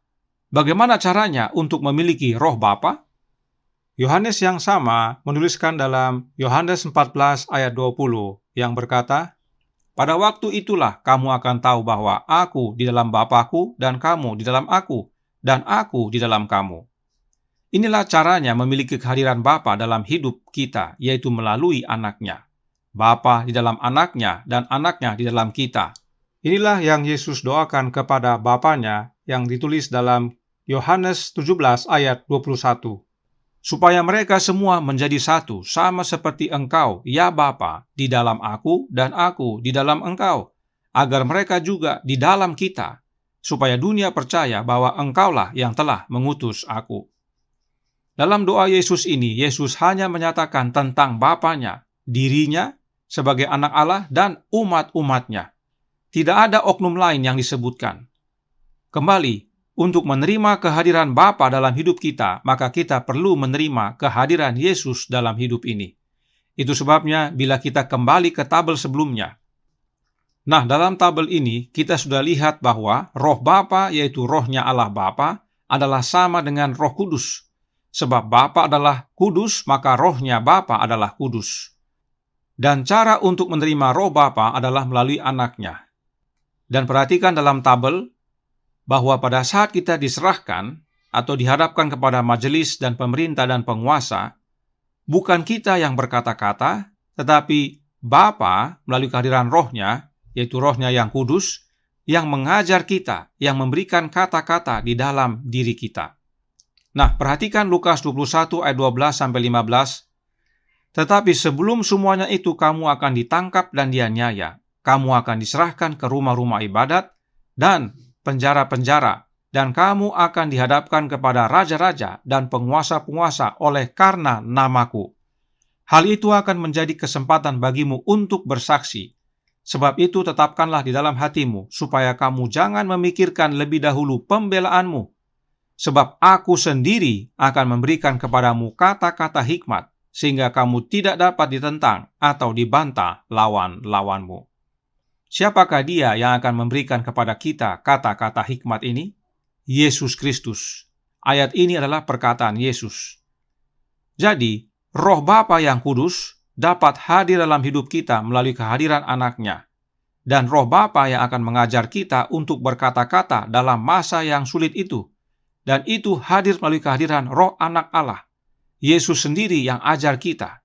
bagaimana caranya untuk memiliki roh Bapa? Yohanes yang sama menuliskan dalam Yohanes 14 ayat 20 yang berkata, "Pada waktu itulah kamu akan tahu bahwa aku di dalam Bapa-Ku dan kamu di dalam aku, dan aku di dalam kamu." Inilah caranya memiliki kehadiran Bapa dalam hidup kita, yaitu melalui anaknya. Bapa di dalam anaknya dan anaknya di dalam kita. Inilah yang Yesus doakan kepada Bapanya yang ditulis dalam Yohanes 17 ayat 21. "Supaya mereka semua menjadi satu, sama seperti Engkau, ya Bapa, di dalam aku dan aku di dalam Engkau, agar mereka juga di dalam kita, supaya dunia percaya bahwa Engkaulah yang telah mengutus aku." Dalam doa Yesus ini, Yesus hanya menyatakan tentang Bapanya, dirinya sebagai anak Allah dan umat-umatnya. Tidak ada oknum lain yang disebutkan. Kembali, untuk menerima kehadiran Bapa dalam hidup kita, maka kita perlu menerima kehadiran Yesus dalam hidup ini. Itu sebabnya bila kita kembali ke tabel sebelumnya. Nah, dalam tabel ini kita sudah lihat bahwa roh Bapa, yaitu rohnya Allah Bapa, adalah sama dengan Roh Kudus. Sebab Bapa adalah kudus, maka rohnya Bapa adalah kudus. Dan cara untuk menerima roh Bapa adalah melalui anaknya. Dan perhatikan dalam tabel, bahwa pada saat kita diserahkan atau dihadapkan kepada majelis dan pemerintah dan penguasa, bukan kita yang berkata-kata, tetapi Bapa melalui kehadiran rohnya, yaitu rohnya yang kudus, yang mengajar kita, yang memberikan kata-kata di dalam diri kita. Nah, perhatikan Lukas 21 ayat 12-15. "Tetapi sebelum semuanya itu kamu akan ditangkap dan dianiaya, kamu akan diserahkan ke rumah-rumah ibadat dan penjara-penjara, dan kamu akan dihadapkan kepada raja-raja dan penguasa-penguasa oleh karena namaku. Hal itu akan menjadi kesempatan bagimu untuk bersaksi. Sebab itu tetapkanlah di dalam hatimu, supaya kamu jangan memikirkan lebih dahulu pembelaanmu. Sebab aku sendiri akan memberikan kepadamu kata-kata hikmat, sehingga kamu tidak dapat ditentang atau dibantah lawan-lawanmu." Siapakah Dia yang akan memberikan kepada kita kata-kata hikmat ini? Yesus Kristus. Ayat ini adalah perkataan Yesus. Jadi, roh Bapa yang kudus dapat hadir dalam hidup kita melalui kehadiran anaknya. Dan roh Bapa yang akan mengajar kita untuk berkata-kata dalam masa yang sulit itu. Dan itu hadir melalui kehadiran roh anak Allah. Yesus sendiri yang ajar kita.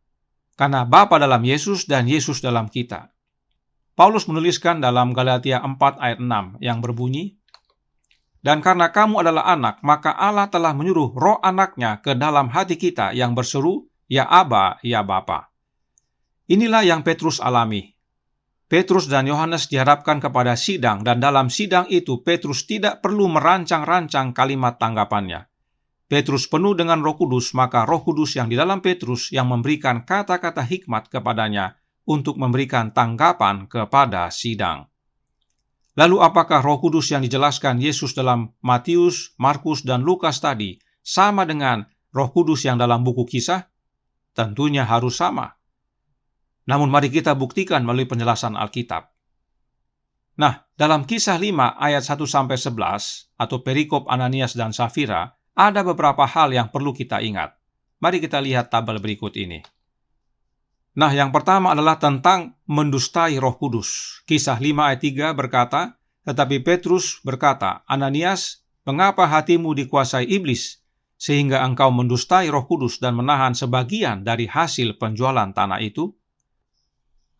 Karena Bapa dalam Yesus dan Yesus dalam kita. Paulus menuliskan dalam Galatia 4 ayat 6 yang berbunyi, "Dan karena kamu adalah anak, maka Allah telah menyuruh roh anaknya ke dalam hati kita yang berseru, ya Aba, ya Bapa." Inilah yang Petrus alami. Petrus dan Yohanes dihadapkan kepada sidang, dan dalam sidang itu Petrus tidak perlu merancang-rancang kalimat tanggapannya. Petrus penuh dengan Roh Kudus, maka Roh Kudus yang di dalam Petrus yang memberikan kata-kata hikmat kepadanya untuk memberikan tanggapan kepada sidang. Lalu apakah Roh Kudus yang dijelaskan Yesus dalam Matius, Markus, dan Lukas tadi sama dengan Roh Kudus yang dalam buku Kisah? Tentunya harus sama. Namun mari kita buktikan melalui penjelasan Alkitab. Nah, dalam Kisah 5 ayat 1-11 atau perikop Ananias dan Safira, ada beberapa hal yang perlu kita ingat. Mari kita lihat tabel berikut ini. Nah, yang pertama adalah tentang mendustai Roh Kudus. Kisah 5 ayat 3 berkata, Tetapi Petrus berkata, "Ananias, mengapa hatimu dikuasai iblis, sehingga engkau mendustai Roh Kudus dan menahan sebagian dari hasil penjualan tanah itu?"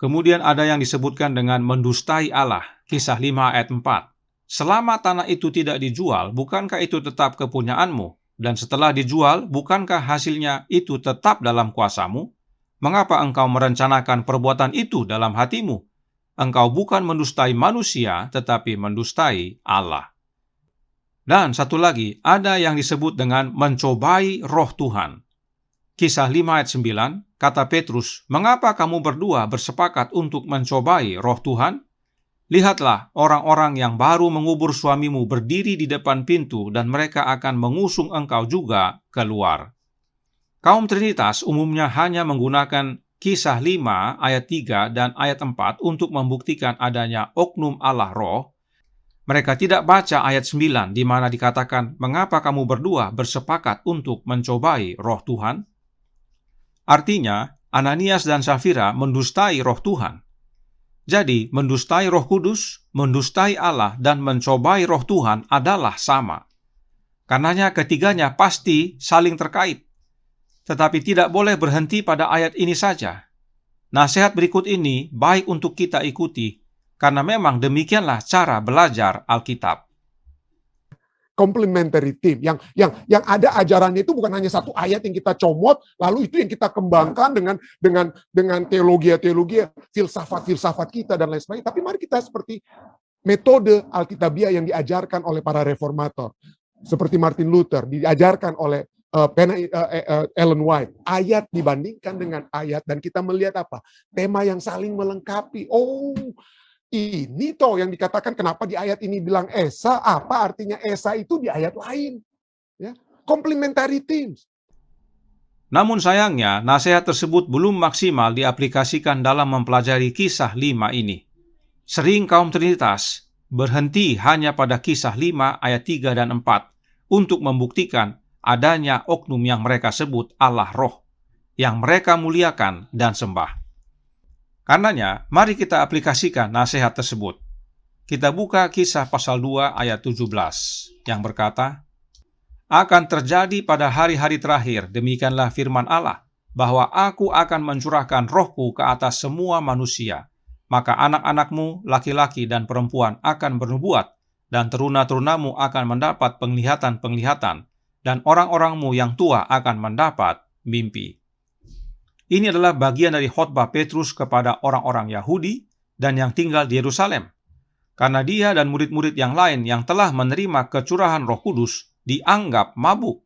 Kemudian ada yang disebutkan dengan mendustai Allah, Kisah 5 ayat 4. "Selama tanah itu tidak dijual, bukankah itu tetap kepunyaanmu? Dan setelah dijual, bukankah hasilnya itu tetap dalam kuasamu? Mengapa engkau merencanakan perbuatan itu dalam hatimu? Engkau bukan mendustai manusia, tetapi mendustai Allah." Dan satu lagi, ada yang disebut dengan mencobai Roh Tuhan. Kisah 5 ayat 9, kata Petrus, "Mengapa kamu berdua bersepakat untuk mencobai Roh Tuhan? Lihatlah, orang-orang yang baru mengubur suamimu berdiri di depan pintu dan mereka akan mengusung engkau juga keluar." Kaum Trinitas umumnya hanya menggunakan Kisah 5 ayat 3 dan ayat 4 untuk membuktikan adanya oknum Allah Roh. Mereka tidak baca ayat 9 di mana dikatakan, "Mengapa kamu berdua bersepakat untuk mencobai Roh Tuhan?" Artinya, Ananias dan Safira mendustai Roh Tuhan. Jadi, mendustai Roh Kudus, mendustai Allah, dan mencobai Roh Tuhan adalah sama. Karenanya ketiganya pasti saling terkait. Tetapi tidak boleh berhenti pada ayat ini saja. Nasihat berikut ini baik untuk kita ikuti, karena memang demikianlah cara belajar Alkitab. Complementary team yang ada ajarannya itu bukan hanya satu ayat yang kita comot, lalu itu yang kita kembangkan dengan teologi, filsafat kita dan lain sebagainya. Tapi mari kita seperti metode Alkitabiah yang diajarkan oleh para reformator, seperti Martin Luther, diajarkan oleh Ellen White. Ayat dibandingkan dengan ayat dan kita melihat apa? Tema yang saling melengkapi. Oh, ini toh yang dikatakan kenapa di ayat ini bilang Esa, apa artinya Esa itu di ayat lain. Ya, complementary teams. Namun sayangnya, nasihat tersebut belum maksimal diaplikasikan dalam mempelajari Kisah 5 ini. Sering kaum Trinitas berhenti hanya pada Kisah 5 ayat 3 dan 4 untuk membuktikan adanya oknum yang mereka sebut Allah Roh, yang mereka muliakan dan sembah. Karenanya, mari kita aplikasikan nasihat tersebut. Kita buka Kisah pasal 2 ayat 17 yang berkata, "Akan terjadi pada hari-hari terakhir, demikianlah firman Allah, bahwa aku akan mencurahkan rohku ke atas semua manusia. Maka anak-anakmu, laki-laki dan perempuan akan bernubuat, dan teruna-terunamu akan mendapat penglihatan-penglihatan, dan orang-orangmu yang tua akan mendapat mimpi." Ini adalah bagian dari khotbah Petrus kepada orang-orang Yahudi dan yang tinggal di Yerusalem. Karena dia dan murid-murid yang lain yang telah menerima kecurahan Roh Kudus dianggap mabuk.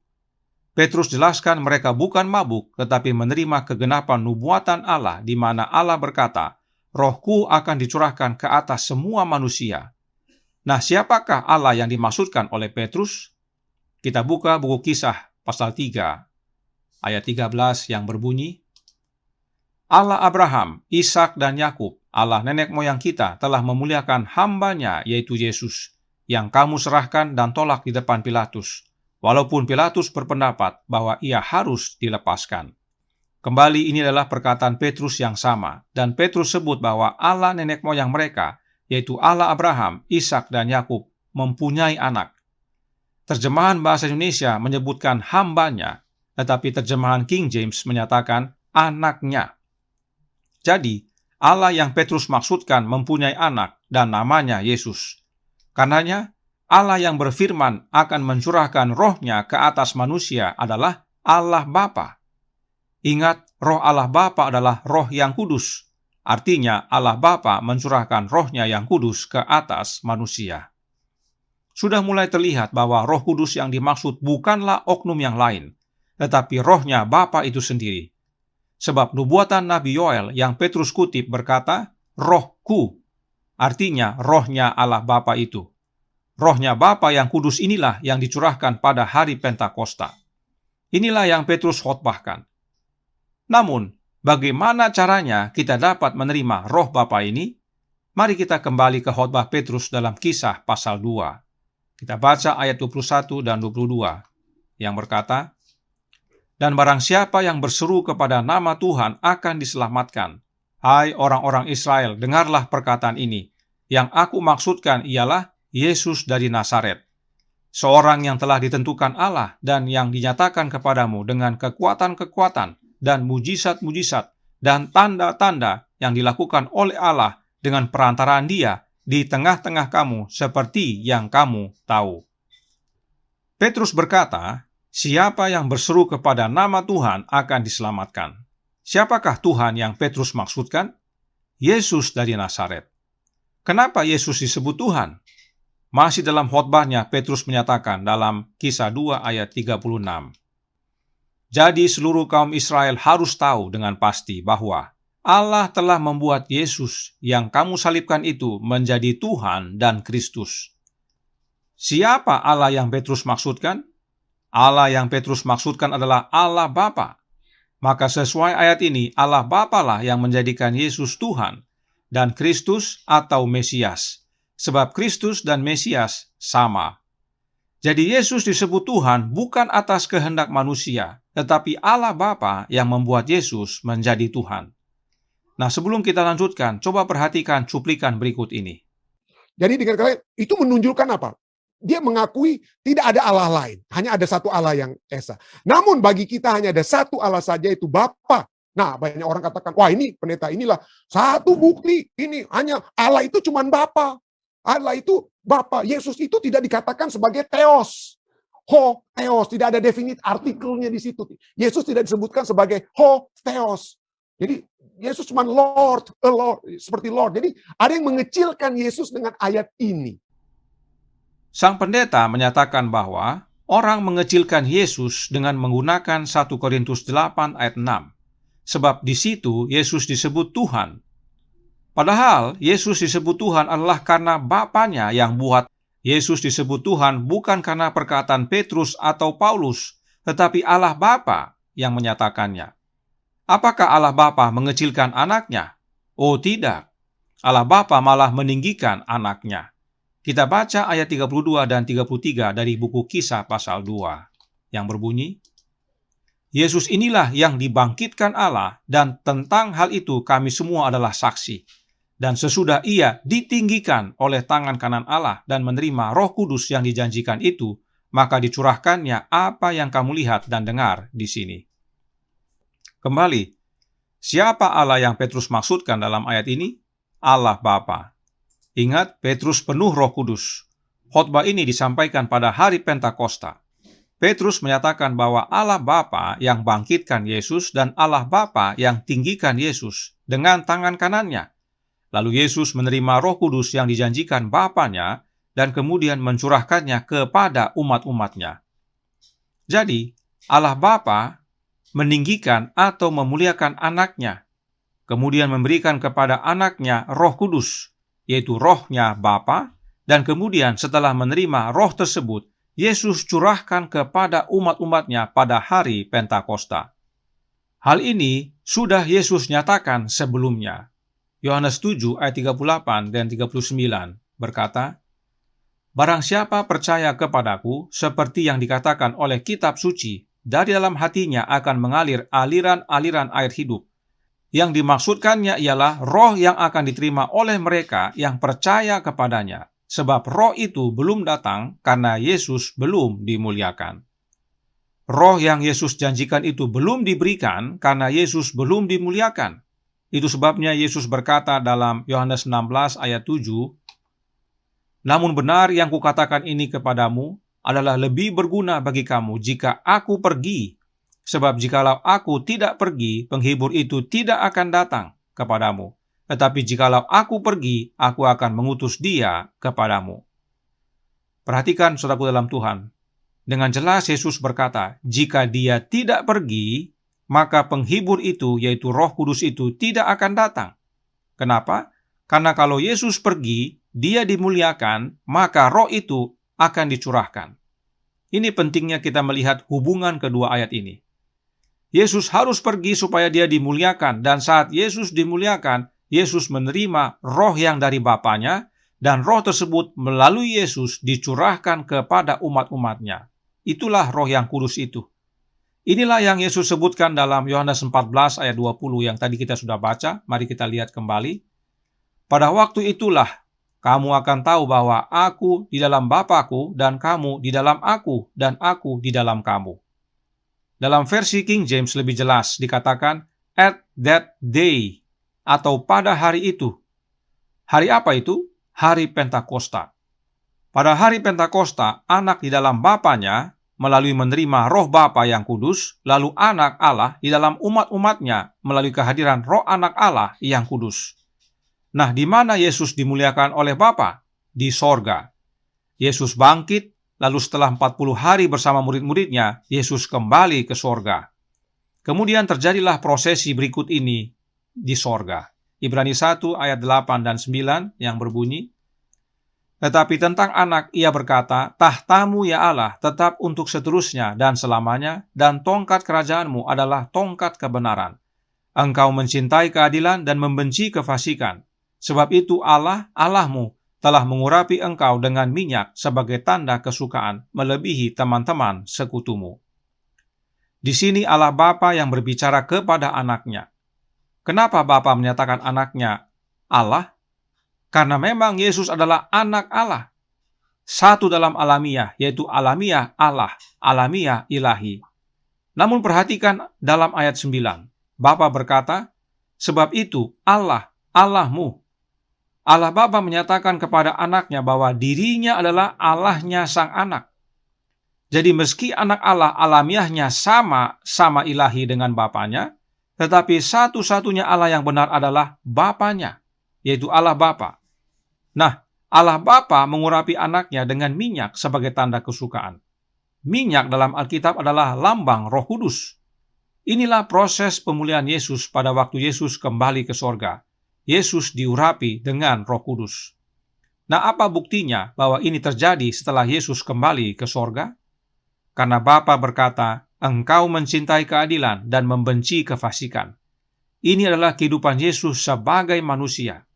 Petrus jelaskan mereka bukan mabuk, tetapi menerima kegenapan nubuatan Allah di mana Allah berkata, "Rohku akan dicurahkan ke atas semua manusia." Nah, siapakah Allah yang dimaksudkan oleh Petrus? Kita buka buku Kisah pasal 3 ayat 13 yang berbunyi, "Allah Abraham, Ishak dan Yakub, Allah nenek moyang kita telah memuliakan hamba-Nya yaitu Yesus, yang kamu serahkan dan tolak di depan Pilatus, walaupun Pilatus berpendapat bahwa ia harus dilepaskan." Kembali ini adalah perkataan Petrus yang sama, dan Petrus sebut bahwa Allah nenek moyang mereka, yaitu Allah Abraham, Ishak dan Yakub, mempunyai anak. Terjemahan bahasa Indonesia menyebutkan hamba-Nya, tetapi terjemahan King James menyatakan anaknya. Jadi, Allah yang Petrus maksudkan mempunyai anak dan namanya Yesus. Karenanya, Allah yang berfirman akan mencurahkan rohnya ke atas manusia adalah Allah Bapa. Ingat, roh Allah Bapa adalah roh yang kudus. Artinya, Allah Bapa mencurahkan rohnya yang kudus ke atas manusia. Sudah mulai terlihat bahwa Roh Kudus yang dimaksud bukanlah oknum yang lain, tetapi rohnya Bapa itu sendiri. Sebab nubuatan Nabi Yoel yang Petrus kutip berkata, "Rohku," artinya rohnya Allah Bapa itu. Rohnya Bapa yang kudus inilah yang dicurahkan pada hari Pentakosta. Inilah yang Petrus khotbahkan. Namun, bagaimana caranya kita dapat menerima roh Bapa ini? Mari kita kembali ke khotbah Petrus dalam Kisah pasal 2. Kita baca ayat 21 dan 22 yang berkata, "Dan barang siapa yang berseru kepada nama Tuhan akan diselamatkan. Hai orang-orang Israel, dengarlah perkataan ini. Yang aku maksudkan ialah Yesus dari Nazaret, seorang yang telah ditentukan Allah dan yang dinyatakan kepadamu dengan kekuatan-kekuatan dan mujizat-mujizat dan tanda-tanda yang dilakukan oleh Allah dengan perantaraan Dia di tengah-tengah kamu seperti yang kamu tahu. Petrus berkata, siapa yang berseru kepada nama Tuhan akan diselamatkan. Siapakah Tuhan yang Petrus maksudkan? Yesus dari Nazaret. Kenapa Yesus disebut Tuhan? Masih dalam khotbahnya, Petrus menyatakan dalam Kisah 2 ayat 36. Jadi seluruh kaum Israel harus tahu dengan pasti bahwa Allah telah membuat Yesus yang kamu salibkan itu menjadi Tuhan dan Kristus. Siapa Allah yang Petrus maksudkan? Allah yang Petrus maksudkan adalah Allah Bapa. Maka sesuai ayat ini, Allah Bapa lah yang menjadikan Yesus Tuhan dan Kristus atau Mesias. Sebab Kristus dan Mesias sama. Jadi Yesus disebut Tuhan bukan atas kehendak manusia, tetapi Allah Bapa yang membuat Yesus menjadi Tuhan. Nah, sebelum kita lanjutkan, coba perhatikan cuplikan berikut ini. Jadi dengan kalian, itu menunjukkan apa? Dia mengakui tidak ada Allah lain. Hanya ada satu Allah yang esa. Namun bagi kita hanya ada satu Allah saja, itu Bapa. Nah, banyak orang katakan, wah ini pendeta, inilah satu bukti. Ini hanya Allah itu cuma Bapa. Allah itu Bapa. Yesus itu tidak dikatakan sebagai Theos. Ho, Theos. Tidak ada definite artikelnya di situ. Yesus tidak disebutkan sebagai Ho, Theos. Jadi Yesus cuma Lord, Lord, seperti Lord. Jadi ada yang mengecilkan Yesus dengan ayat ini. Sang pendeta menyatakan bahwa orang mengecilkan Yesus dengan menggunakan 1 Korintus 8 ayat 6. Sebab di situ Yesus disebut Tuhan. Padahal Yesus disebut Tuhan adalah karena Bapanya yang buat. Yesus disebut Tuhan bukan karena perkataan Petrus atau Paulus, tetapi Allah Bapa yang menyatakannya. Apakah Allah Bapa mengecilkan anaknya? Oh tidak. Allah Bapa malah meninggikan anaknya. Kita baca ayat 32 dan 33 dari buku Kisah pasal 2 yang berbunyi, Yesus inilah yang dibangkitkan Allah dan tentang hal itu kami semua adalah saksi. Dan sesudah ia ditinggikan oleh tangan kanan Allah dan menerima Roh Kudus yang dijanjikan itu, maka dicurahkannya apa yang kamu lihat dan dengar di sini. Kembali, siapa Allah yang Petrus maksudkan dalam ayat ini? Allah Bapa. Ingat, Petrus penuh Roh Kudus. Khotbah ini disampaikan pada hari Pentakosta. Petrus menyatakan bahwa Allah Bapa yang bangkitkan Yesus dan Allah Bapa yang tinggikan Yesus dengan tangan kanannya. Lalu Yesus menerima Roh Kudus yang dijanjikan Bapanya dan kemudian mencurahkannya kepada umat-umatnya. Jadi, Allah Bapa meninggikan atau memuliakan anaknya, kemudian memberikan kepada anaknya Roh Kudus, yaitu rohnya Bapa, dan kemudian setelah menerima roh tersebut, Yesus curahkan kepada umat-umatnya pada hari Pentakosta. Hal ini sudah Yesus nyatakan sebelumnya. Yohanes 7 ayat 38 dan 39 berkata, Barang siapa percaya kepadaku, seperti yang dikatakan oleh kitab suci, dari dalam hatinya akan mengalir aliran-aliran air hidup. Yang dimaksudkannya ialah roh yang akan diterima oleh mereka yang percaya kepadanya, sebab roh itu belum datang karena Yesus belum dimuliakan. Roh yang Yesus janjikan itu belum diberikan karena Yesus belum dimuliakan. Itu sebabnya Yesus berkata dalam Yohanes 16 ayat 7, Namun benar yang kukatakan ini kepadamu adalah lebih berguna bagi kamu jika aku pergi. Sebab jikalau aku tidak pergi, penghibur itu tidak akan datang kepadamu. Tetapi jikalau aku pergi, aku akan mengutus dia kepadamu. Perhatikan saudaraku dalam Tuhan. Dengan jelas Yesus berkata, jika dia tidak pergi, maka penghibur itu, yaitu Roh Kudus itu, tidak akan datang. Kenapa? Karena kalau Yesus pergi, dia dimuliakan, maka roh itu akan dicurahkan. Ini pentingnya kita melihat hubungan kedua ayat ini. Yesus harus pergi supaya dia dimuliakan, dan saat Yesus dimuliakan, Yesus menerima roh yang dari Bapanya, dan roh tersebut melalui Yesus dicurahkan kepada umat-umatnya. Itulah roh yang kudus itu. Inilah yang Yesus sebutkan dalam Yohanes 14 ayat 20 yang tadi kita sudah baca. Mari kita lihat kembali. Pada waktu itulah kamu akan tahu bahwa aku di dalam Bapa-Ku dan kamu di dalam aku dan aku di dalam kamu. Dalam versi King James lebih jelas dikatakan at that day atau pada hari itu. Hari apa itu? Hari Pentakosta. Pada hari Pentakosta, anak di dalam Bapanya melalui menerima roh Bapa yang kudus, lalu anak Allah di dalam umat-umatnya melalui kehadiran roh anak Allah yang kudus. Nah, di mana Yesus dimuliakan oleh Bapa? Di sorga. Yesus bangkit, lalu setelah 40 hari bersama murid-muridnya, Yesus kembali ke sorga. Kemudian terjadilah prosesi berikut ini di sorga. Ibrani 1 ayat 8 dan 9 yang berbunyi, tetapi tentang anak ia berkata, tahtamu ya Allah tetap untuk seterusnya dan selamanya, dan tongkat kerajaanmu adalah tongkat kebenaran. Engkau mencintai keadilan dan membenci kefasikan. Sebab itu Allah, Allahmu, telah mengurapi engkau dengan minyak sebagai tanda kesukaan melebihi teman-teman sekutumu. Di sini Allah Bapa yang berbicara kepada anaknya. Kenapa Bapa menyatakan anaknya Allah? Karena memang Yesus adalah anak Allah. Satu dalam alamiah, yaitu alamiah Allah, alamiah ilahi. Namun perhatikan dalam ayat 9. Bapa berkata, sebab itu Allah, Allahmu. Allah Bapa menyatakan kepada anaknya bahwa dirinya adalah Allahnya sang anak. Jadi meski anak Allah alamiahnya sama ilahi dengan Bapanya, tetapi satu-satunya Allah yang benar adalah Bapanya, yaitu Allah Bapa. Nah, Allah Bapa mengurapi anaknya dengan minyak sebagai tanda kesukaan. Minyak dalam Alkitab adalah lambang Roh Kudus. Inilah proses pemulihan Yesus pada waktu Yesus kembali ke sorga. Yesus diurapi dengan Roh Kudus. Nah, apa buktinya bahwa ini terjadi setelah Yesus kembali ke sorga? Karena Bapa berkata, engkau mencintai keadilan dan membenci kefasikan. Ini adalah kehidupan Yesus sebagai manusia.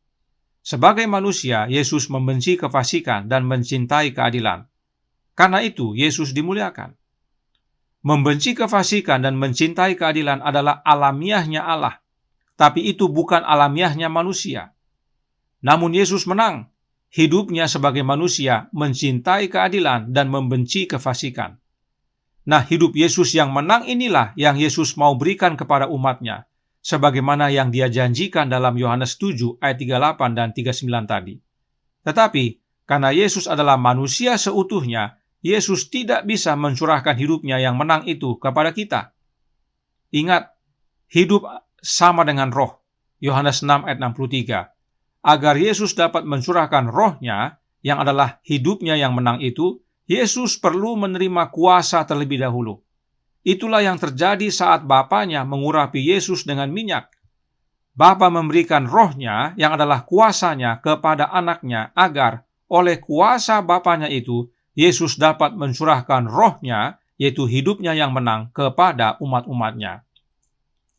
Sebagai manusia, Yesus membenci kefasikan dan mencintai keadilan. Karena itu, Yesus dimuliakan. Membenci kefasikan dan mencintai keadilan adalah alamiahnya Allah. Tapi itu bukan alamiahnya manusia. Namun Yesus menang. Hidupnya sebagai manusia mencintai keadilan dan membenci kefasikan. Nah, hidup Yesus yang menang inilah yang Yesus mau berikan kepada umatnya, sebagaimana yang dia janjikan dalam Yohanes 7 ayat 38 dan 39 tadi. Tetapi, karena Yesus adalah manusia seutuhnya, Yesus tidak bisa mencurahkan hidupnya yang menang itu kepada kita. Ingat, hidup sama dengan roh, Yohanes 6 ayat 63. Agar Yesus dapat mencurahkan rohnya, yang adalah hidupnya yang menang itu, Yesus perlu menerima kuasa terlebih dahulu. Itulah yang terjadi saat Bapanya mengurapi Yesus dengan minyak. Bapa memberikan rohnya, yang adalah kuasanya, kepada anaknya, agar oleh kuasa Bapanya itu, Yesus dapat mencurahkan rohnya, yaitu hidupnya yang menang, kepada umat-umatnya.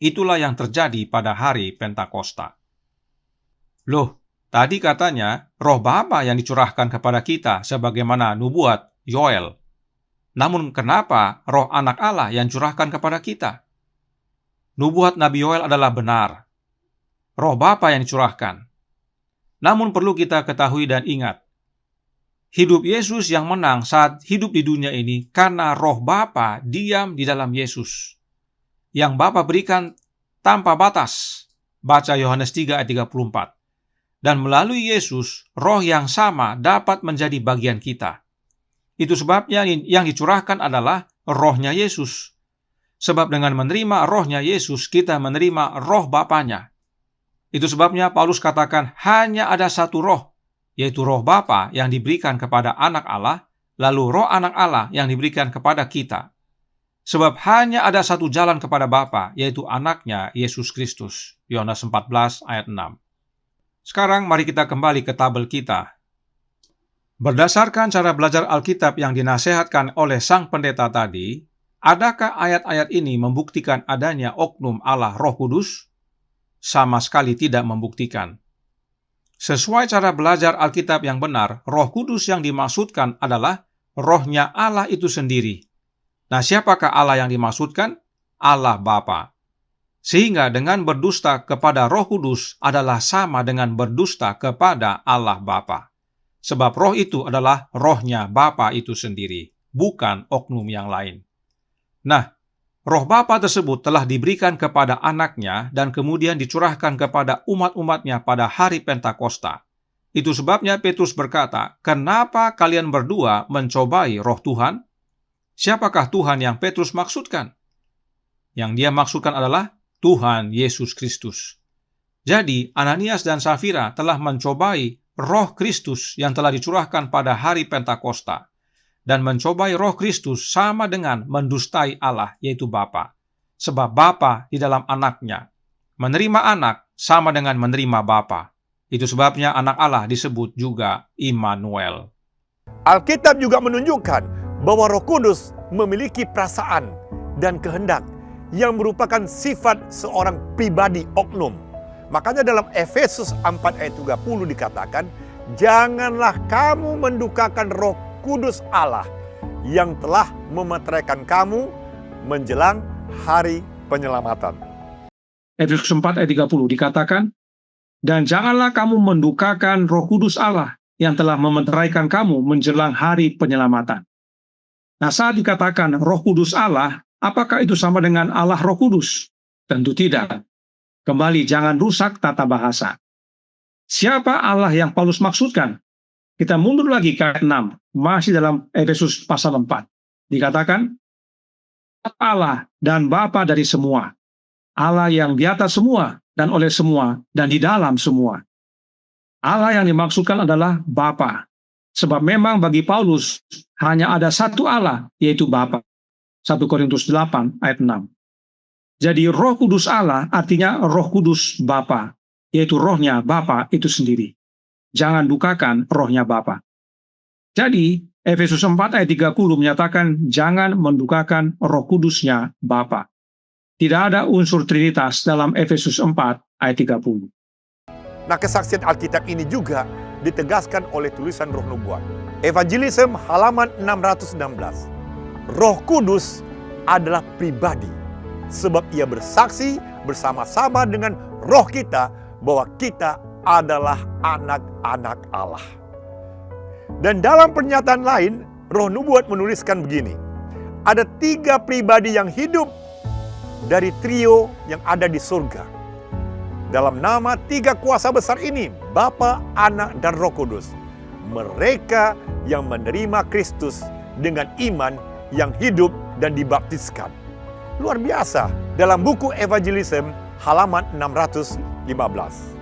Itulah yang terjadi pada hari Pentakosta. Loh, tadi katanya roh Bapa yang dicurahkan kepada kita sebagaimana nubuat Yoel. Namun kenapa roh anak Allah yang curahkan kepada kita? Nubuat Nabi Yoel adalah benar. Roh Bapa yang dicurahkan. Namun perlu kita ketahui dan ingat, hidup Yesus yang menang saat hidup di dunia ini karena roh Bapa diam di dalam Yesus, yang Bapa berikan tanpa batas. Baca Yohanes 3 ayat 34. Dan melalui Yesus, roh yang sama dapat menjadi bagian kita. Itu sebabnya yang dicurahkan adalah rohnya Yesus. Sebab dengan menerima rohnya Yesus, kita menerima roh Bapanya. Itu sebabnya Paulus katakan hanya ada satu roh, yaitu roh Bapa yang diberikan kepada anak Allah, lalu roh anak Allah yang diberikan kepada kita. Sebab hanya ada satu jalan kepada Bapa, yaitu anaknya Yesus Kristus. Yohanes 14 ayat 6. Sekarang mari kita kembali ke tabel kita. Berdasarkan cara belajar Alkitab yang dinasehatkan oleh sang pendeta tadi, adakah ayat-ayat ini membuktikan adanya oknum Allah Roh Kudus? Sama sekali tidak membuktikan. Sesuai cara belajar Alkitab yang benar, Roh Kudus yang dimaksudkan adalah rohnya Allah itu sendiri. Nah, siapakah Allah yang dimaksudkan? Allah Bapa. Sehingga dengan berdusta kepada Roh Kudus adalah sama dengan berdusta kepada Allah Bapa. sebab roh itu adalah rohnya Bapa itu sendiri, bukan oknum yang lain. Nah, roh Bapa tersebut telah diberikan kepada anaknya dan kemudian dicurahkan kepada umat-umatnya pada hari Pentakosta. Itu sebabnya Petrus berkata, "Kenapa kalian berdua mencobai roh Tuhan?" Siapakah Tuhan yang Petrus maksudkan? Yang dia maksudkan adalah Tuhan Yesus Kristus. Jadi, Ananias dan Safira telah mencobai roh Kristus yang telah dicurahkan pada hari Pentakosta. Dan mencobai roh Kristus sama dengan mendustai Allah, yaitu Bapa. Sebab Bapa di dalam anaknya. Menerima anak sama dengan menerima Bapa. Itu sebabnya anak Allah disebut juga Immanuel. Alkitab juga menunjukkan bahwa Roh Kudus memiliki perasaan dan kehendak yang merupakan sifat seorang pribadi oknum. Makanya dalam Efesus 4 ayat 30 dikatakan, "Janganlah kamu mendukakan Roh Kudus Allah yang telah memeteraikan kamu menjelang hari penyelamatan." Efesus 4 ayat 30 dikatakan, "Dan janganlah kamu mendukakan Roh Kudus Allah yang telah memeteraikan kamu menjelang hari penyelamatan." Nah, saat dikatakan Roh Kudus Allah, apakah itu sama dengan Allah Roh Kudus? Tentu tidak. Kembali, jangan rusak tata bahasa. Siapa Allah yang Paulus maksudkan? Kita mundur lagi ke ayat 6, masih dalam Efesus pasal 4. Dikatakan, Allah dan Bapa dari semua. Allah yang di atas semua, dan oleh semua, dan di dalam semua. Allah yang dimaksudkan adalah Bapa. Sebab memang bagi Paulus, hanya ada satu Allah, yaitu Bapa. 1 Korintus 8 ayat 6. Jadi Roh Kudus Allah artinya Roh Kudus Bapa, yaitu rohnya Bapa itu sendiri. Jangan dukakan rohnya Bapa. Jadi Efesus 4 ayat 30 menyatakan jangan mendukakan Roh Kudusnya Bapa. Tidak ada unsur Trinitas dalam Efesus 4 ayat 30. Nah, kesaksian Alkitab ini juga ditegaskan oleh tulisan Roh Nubuat. Evangelism halaman 616. Roh Kudus adalah pribadi, sebab ia bersaksi bersama-sama dengan roh kita bahwa kita adalah anak-anak Allah. Dan dalam pernyataan lain, Roh Nubuat menuliskan begini, ada 3 pribadi yang hidup dari trio yang ada di surga. Dalam nama 3 kuasa besar ini, Bapa, Anak, dan Roh Kudus. Mereka yang menerima Kristus dengan iman yang hidup dan dibaptiskan. Luar biasa, dalam buku Evangelism halaman 615.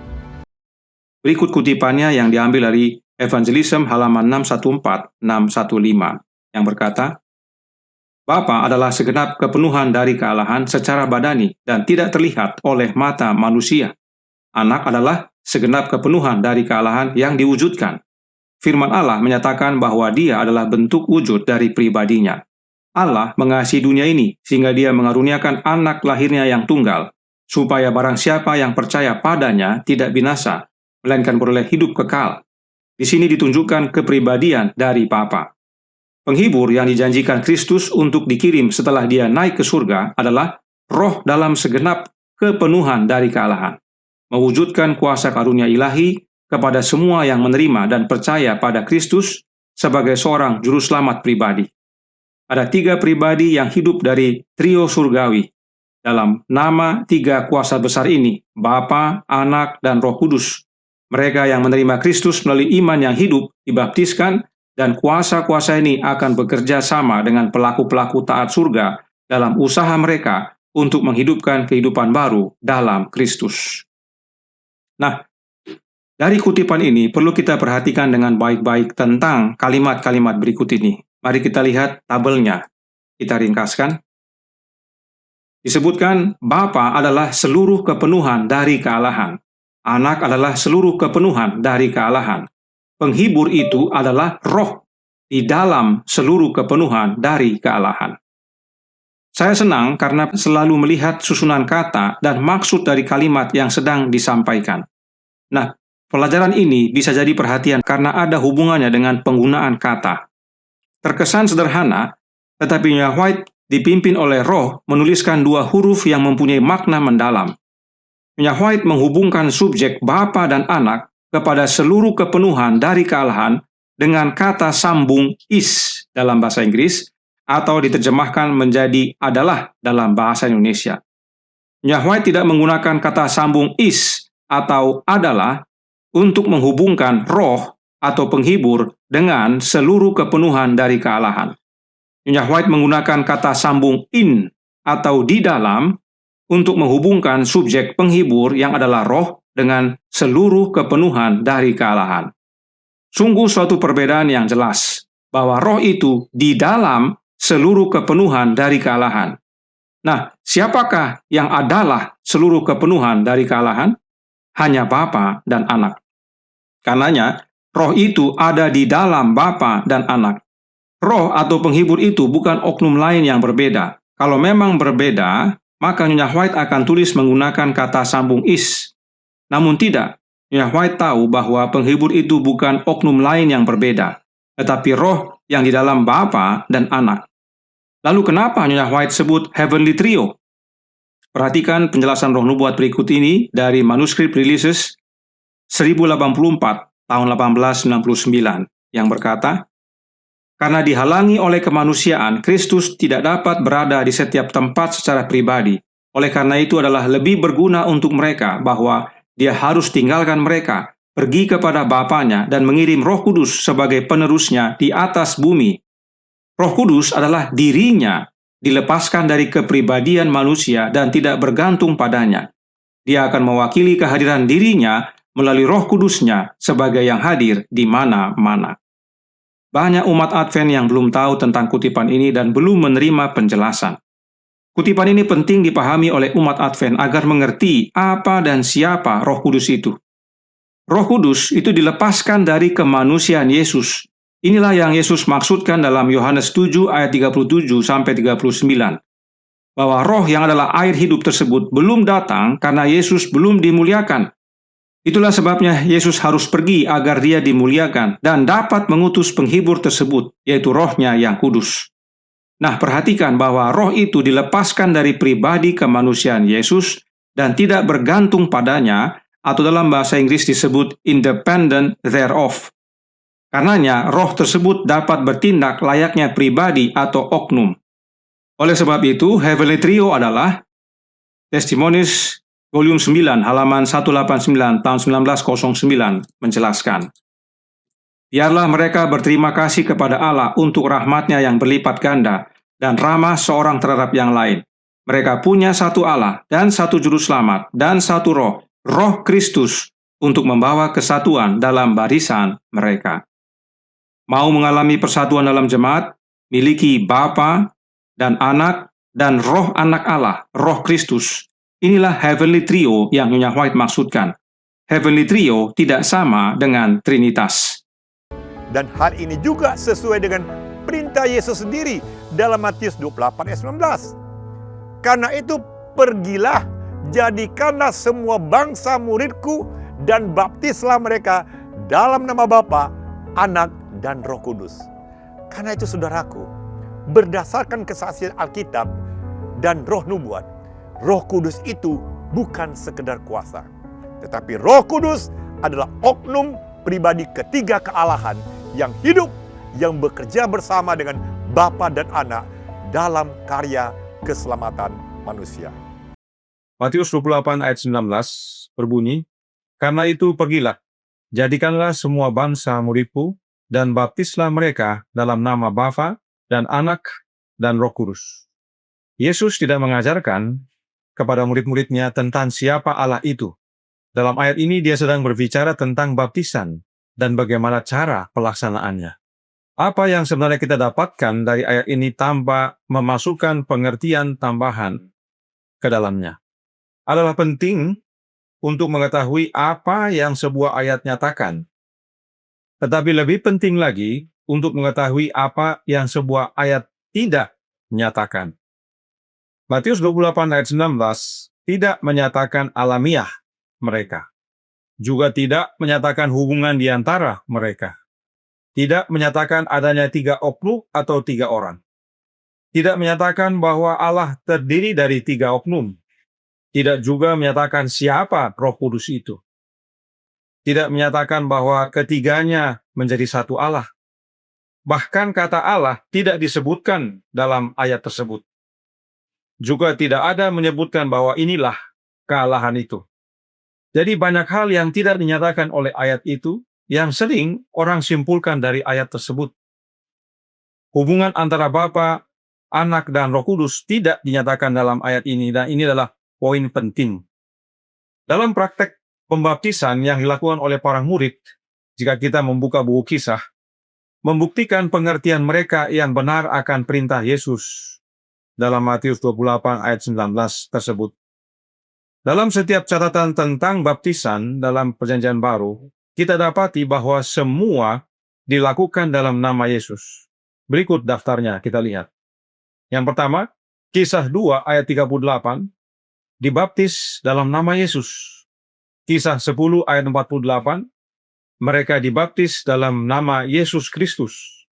Berikut kutipannya yang diambil dari Evangelism halaman 614-615 yang berkata, Bapa adalah segenap kepenuhan dari kealahan secara badani dan tidak terlihat oleh mata manusia. Anak adalah segenap kepenuhan dari kealahan yang diwujudkan. Firman Allah menyatakan bahwa Dia adalah bentuk wujud dari pribadinya. Allah mengasihi dunia ini sehingga Dia mengaruniakan anak lahirnya yang tunggal, supaya barang siapa yang percaya padanya tidak binasa, melainkan beroleh hidup kekal. Di sini ditunjukkan kepribadian dari Bapa. Penghibur yang dijanjikan Kristus untuk dikirim setelah Dia naik ke surga adalah roh dalam segenap kepenuhan dari kealahan, mewujudkan kuasa karunia ilahi kepada semua yang menerima dan percaya pada Kristus sebagai seorang juru selamat pribadi. Ada 3 pribadi yang hidup dari trio surgawi. Dalam nama 3 kuasa besar ini, Bapa, Anak, dan Roh Kudus. Mereka yang menerima Kristus melalui iman yang hidup, dibaptiskan, dan kuasa-kuasa ini akan bekerja sama dengan pelaku-pelaku taat surga dalam usaha mereka untuk menghidupkan kehidupan baru dalam Kristus. Nah, dari kutipan ini perlu kita perhatikan dengan baik-baik tentang kalimat-kalimat berikut ini. Mari kita lihat tabelnya. Kita ringkaskan. Disebutkan Bapa adalah seluruh kepenuhan dari kealahan. Anak adalah seluruh kepenuhan dari kealahan. Penghibur itu adalah roh di dalam seluruh kepenuhan dari kealahan. Saya senang karena selalu melihat susunan kata dan maksud dari kalimat yang sedang disampaikan. Nah, pelajaran ini bisa jadi perhatian karena ada hubungannya dengan penggunaan kata. Terkesan sederhana, tetapi Nyonya White dipimpin oleh roh menuliskan 2 huruf yang mempunyai makna mendalam. Nyonya White menghubungkan subjek Bapa dan Anak kepada seluruh kepenuhan dari kealahan dengan kata sambung is dalam bahasa Inggris, atau diterjemahkan menjadi adalah dalam bahasa Indonesia. Nyonya White tidak menggunakan kata sambung is atau adalah untuk menghubungkan roh atau penghibur dengan seluruh kepenuhan dari kealahan. Nyonya White menggunakan kata sambung in atau di dalam untuk menghubungkan subjek penghibur yang adalah roh dengan seluruh kepenuhan dari kealahan. Sungguh suatu perbedaan yang jelas bahwa roh itu di dalam seluruh kepenuhan dari kealahan. Nah, siapakah yang adalah seluruh kepenuhan dari kealahan? Hanya Bapa dan Anak. Karenanya, roh itu ada di dalam Bapa dan Anak. Roh atau penghibur itu bukan oknum lain yang berbeda. Kalau memang berbeda, maka Nyonya White akan tulis menggunakan kata sambung is. Namun tidak, Nyonya White tahu bahwa penghibur itu bukan oknum lain yang berbeda, tetapi roh yang di dalam Bapa dan Anak. Lalu kenapa Nyonya White sebut Heavenly Trio? Perhatikan penjelasan roh nubuat berikut ini dari manuskrip Releases 1084 tahun 1899 yang berkata, karena dihalangi oleh kemanusiaan, Kristus tidak dapat berada di setiap tempat secara pribadi. Oleh karena itu adalah lebih berguna untuk mereka bahwa dia harus tinggalkan mereka, pergi kepada Bapanya dan mengirim Roh Kudus sebagai penerusnya di atas bumi. Roh Kudus adalah dirinya, dilepaskan dari kepribadian manusia dan tidak bergantung padanya. Dia akan mewakili kehadiran dirinya melalui Roh Kudusnya sebagai yang hadir di mana-mana. Banyak umat Advent yang belum tahu tentang kutipan ini dan belum menerima penjelasan. Kutipan ini penting dipahami oleh umat Advent agar mengerti apa dan siapa Roh Kudus itu. Roh Kudus itu dilepaskan dari kemanusiaan Yesus. Inilah yang Yesus maksudkan dalam Yohanes 7 ayat 37-39. Bahwa roh yang adalah air hidup tersebut belum datang karena Yesus belum dimuliakan. Itulah sebabnya Yesus harus pergi agar dia dimuliakan dan dapat mengutus penghibur tersebut, yaitu rohnya yang kudus. Nah, perhatikan bahwa roh itu dilepaskan dari pribadi kemanusiaan Yesus dan tidak bergantung padanya, atau dalam bahasa Inggris disebut independent thereof. Karenanya, roh tersebut dapat bertindak layaknya pribadi atau oknum. Oleh sebab itu, Heavenly Trio adalah Testimonies Volume 9, halaman 189 tahun 1909 menjelaskan. Biarlah mereka berterima kasih kepada Allah untuk rahmat-Nya yang berlipat ganda dan ramah seorang terhadap yang lain. Mereka punya satu Allah dan satu juru selamat dan satu roh, Roh Kristus, untuk membawa kesatuan dalam barisan mereka. Mau mengalami persatuan dalam jemaat, miliki Bapa dan Anak dan Roh Anak Allah, Roh Kristus. Inilah Heavenly Trio yang Nyonya White maksudkan. Heavenly Trio tidak sama dengan Trinitas. Dan hal ini juga sesuai dengan perintah Yesus sendiri dalam Matius 28 ayat 19. Karena itu pergilah, jadikanlah semua bangsa muridku dan baptislah mereka dalam nama Bapa, Anak, dan Roh Kudus. Karena itu saudaraku, berdasarkan kesaksian Alkitab dan roh nubuat, Roh Kudus itu bukan sekedar kuasa, tetapi Roh Kudus adalah oknum pribadi ketiga kealahan yang hidup, yang bekerja bersama dengan Bapa dan Anak dalam karya keselamatan manusia. Matius 28 ayat 19 berbunyi, karena itu pergilah, jadikanlah semua bangsa muridku, dan baptislah mereka dalam nama Bapa dan Anak dan Roh Kudus. Yesus tidak mengajarkan kepada murid-muridnya tentang siapa Allah itu. Dalam ayat ini dia sedang berbicara tentang baptisan dan bagaimana cara pelaksanaannya. Apa yang sebenarnya kita dapatkan dari ayat ini tanpa memasukkan pengertian tambahan ke dalamnya adalah penting untuk mengetahui apa yang sebuah ayat nyatakan. Tetapi lebih penting lagi untuk mengetahui apa yang sebuah ayat tidak nyatakan. Matius 28 ayat 19 tidak menyatakan alamiah mereka. Juga tidak menyatakan hubungan di antara mereka. Tidak menyatakan adanya 3 oknum atau 3 orang. Tidak menyatakan bahwa Allah terdiri dari 3 oknum. Tidak juga menyatakan siapa Roh Kudus itu. tidak menyatakan bahwa ketiganya menjadi satu Allah. Bahkan kata Allah tidak disebutkan dalam ayat tersebut. Juga tidak ada menyebutkan bahwa inilah kealahan itu. Jadi banyak hal yang tidak dinyatakan oleh ayat itu, yang sering orang simpulkan dari ayat tersebut. Hubungan antara Bapa, Anak, dan Roh Kudus tidak dinyatakan dalam ayat ini, dan ini adalah poin penting. Dalam praktek pembaptisan yang dilakukan oleh para murid, jika kita membuka buku Kisah, membuktikan pengertian mereka yang benar akan perintah Yesus dalam Matius 28 ayat 19 tersebut. Dalam setiap catatan tentang baptisan dalam Perjanjian Baru, kita dapati bahwa semua dilakukan dalam nama Yesus. Berikut daftarnya, kita lihat. Yang pertama, Kisah 2 ayat 38, dibaptis dalam nama Yesus. Kisah 10 ayat 48, mereka dibaptis dalam nama Yesus Kristus.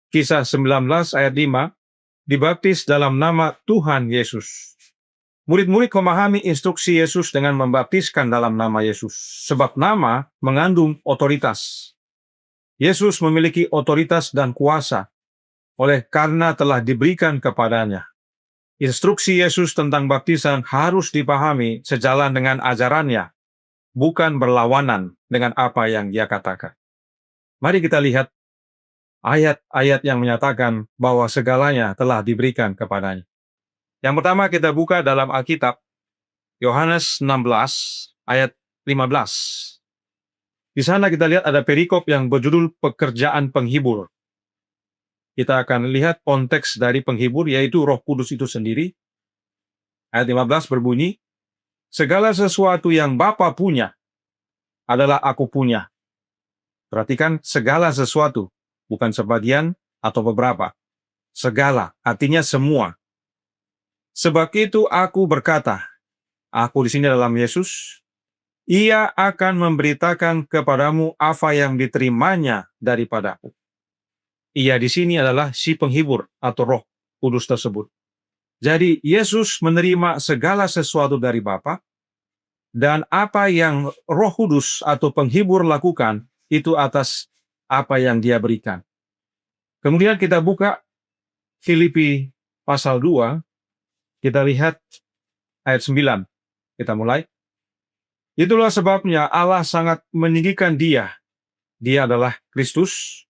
Kisah 19 ayat 5, dibaptis dalam nama Tuhan Yesus. Murid-murid memahami instruksi Yesus dengan membaptiskan dalam nama Yesus, sebab nama mengandung otoritas. Yesus memiliki otoritas dan kuasa, oleh karena telah diberikan kepadanya. Instruksi Yesus tentang baptisan harus dipahami sejalan dengan ajarannya, bukan berlawanan dengan apa yang dia katakan. Mari kita lihat ayat-ayat yang menyatakan bahwa segalanya telah diberikan kepadanya. Yang pertama kita buka dalam Alkitab, Yohanes 16 ayat 15. Di sana kita lihat ada perikop yang berjudul pekerjaan penghibur. Kita akan lihat konteks dari penghibur, yaitu Roh Kudus itu sendiri. Ayat 15 berbunyi, segala sesuatu yang Bapa punya adalah aku punya. Perhatikan, segala sesuatu, bukan sebagian atau beberapa. Segala, artinya semua. Sebab itu aku berkata, aku di sini dalam Yesus, ia akan memberitakan kepadamu apa yang diterimanya daripadaku. Ia di sini adalah si penghibur atau Roh Kudus tersebut. Jadi Yesus menerima segala sesuatu dari Bapa, dan apa yang Roh Kudus atau penghibur lakukan itu atas apa yang dia berikan. Kemudian kita buka Filipi pasal 2, kita lihat ayat 9. Kita mulai. Itulah sebabnya Allah sangat meninggikan dia. Dia adalah Kristus,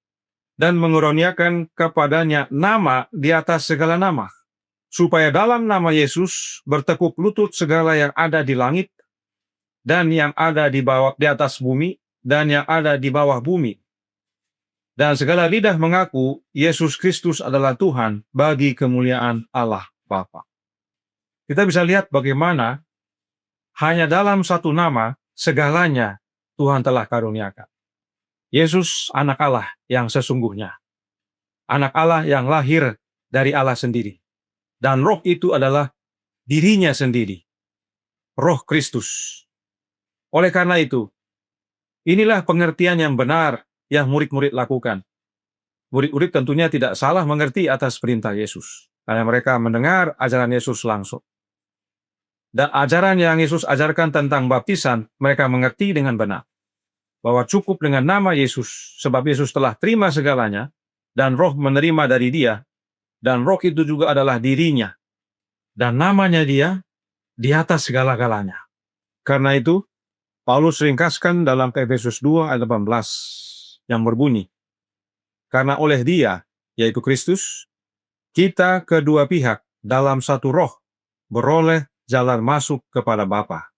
dan mengaruniakan kepadanya nama di atas segala nama, supaya dalam nama Yesus bertekuk lutut segala yang ada di langit, dan yang ada di bawah di atas bumi, dan yang ada di bawah bumi. Dan segala lidah mengaku Yesus Kristus adalah Tuhan bagi kemuliaan Allah Bapa. Kita bisa lihat bagaimana hanya dalam satu nama segalanya Tuhan telah karuniakan. Yesus anak Allah yang sesungguhnya. Anak Allah yang lahir dari Allah sendiri. Dan Roh itu adalah dirinya sendiri. Roh Kristus. Oleh karena itu, inilah pengertian yang benar yang murid-murid lakukan. Murid-murid tentunya tidak salah mengerti atas perintah Yesus, karena mereka mendengar ajaran Yesus langsung. Dan ajaran yang Yesus ajarkan tentang baptisan, mereka mengerti dengan benar. Bahwa cukup dengan nama Yesus, sebab Yesus telah terima segalanya, dan Roh menerima dari dia, dan Roh itu juga adalah dirinya. Dan namanya dia di atas segala-galanya. Karena itu, Paulus ringkaskan dalam Efesus 2 ayat 18 yang berbunyi, karena oleh dia, yaitu Kristus, kita kedua pihak dalam satu roh beroleh jalan masuk kepada Bapa.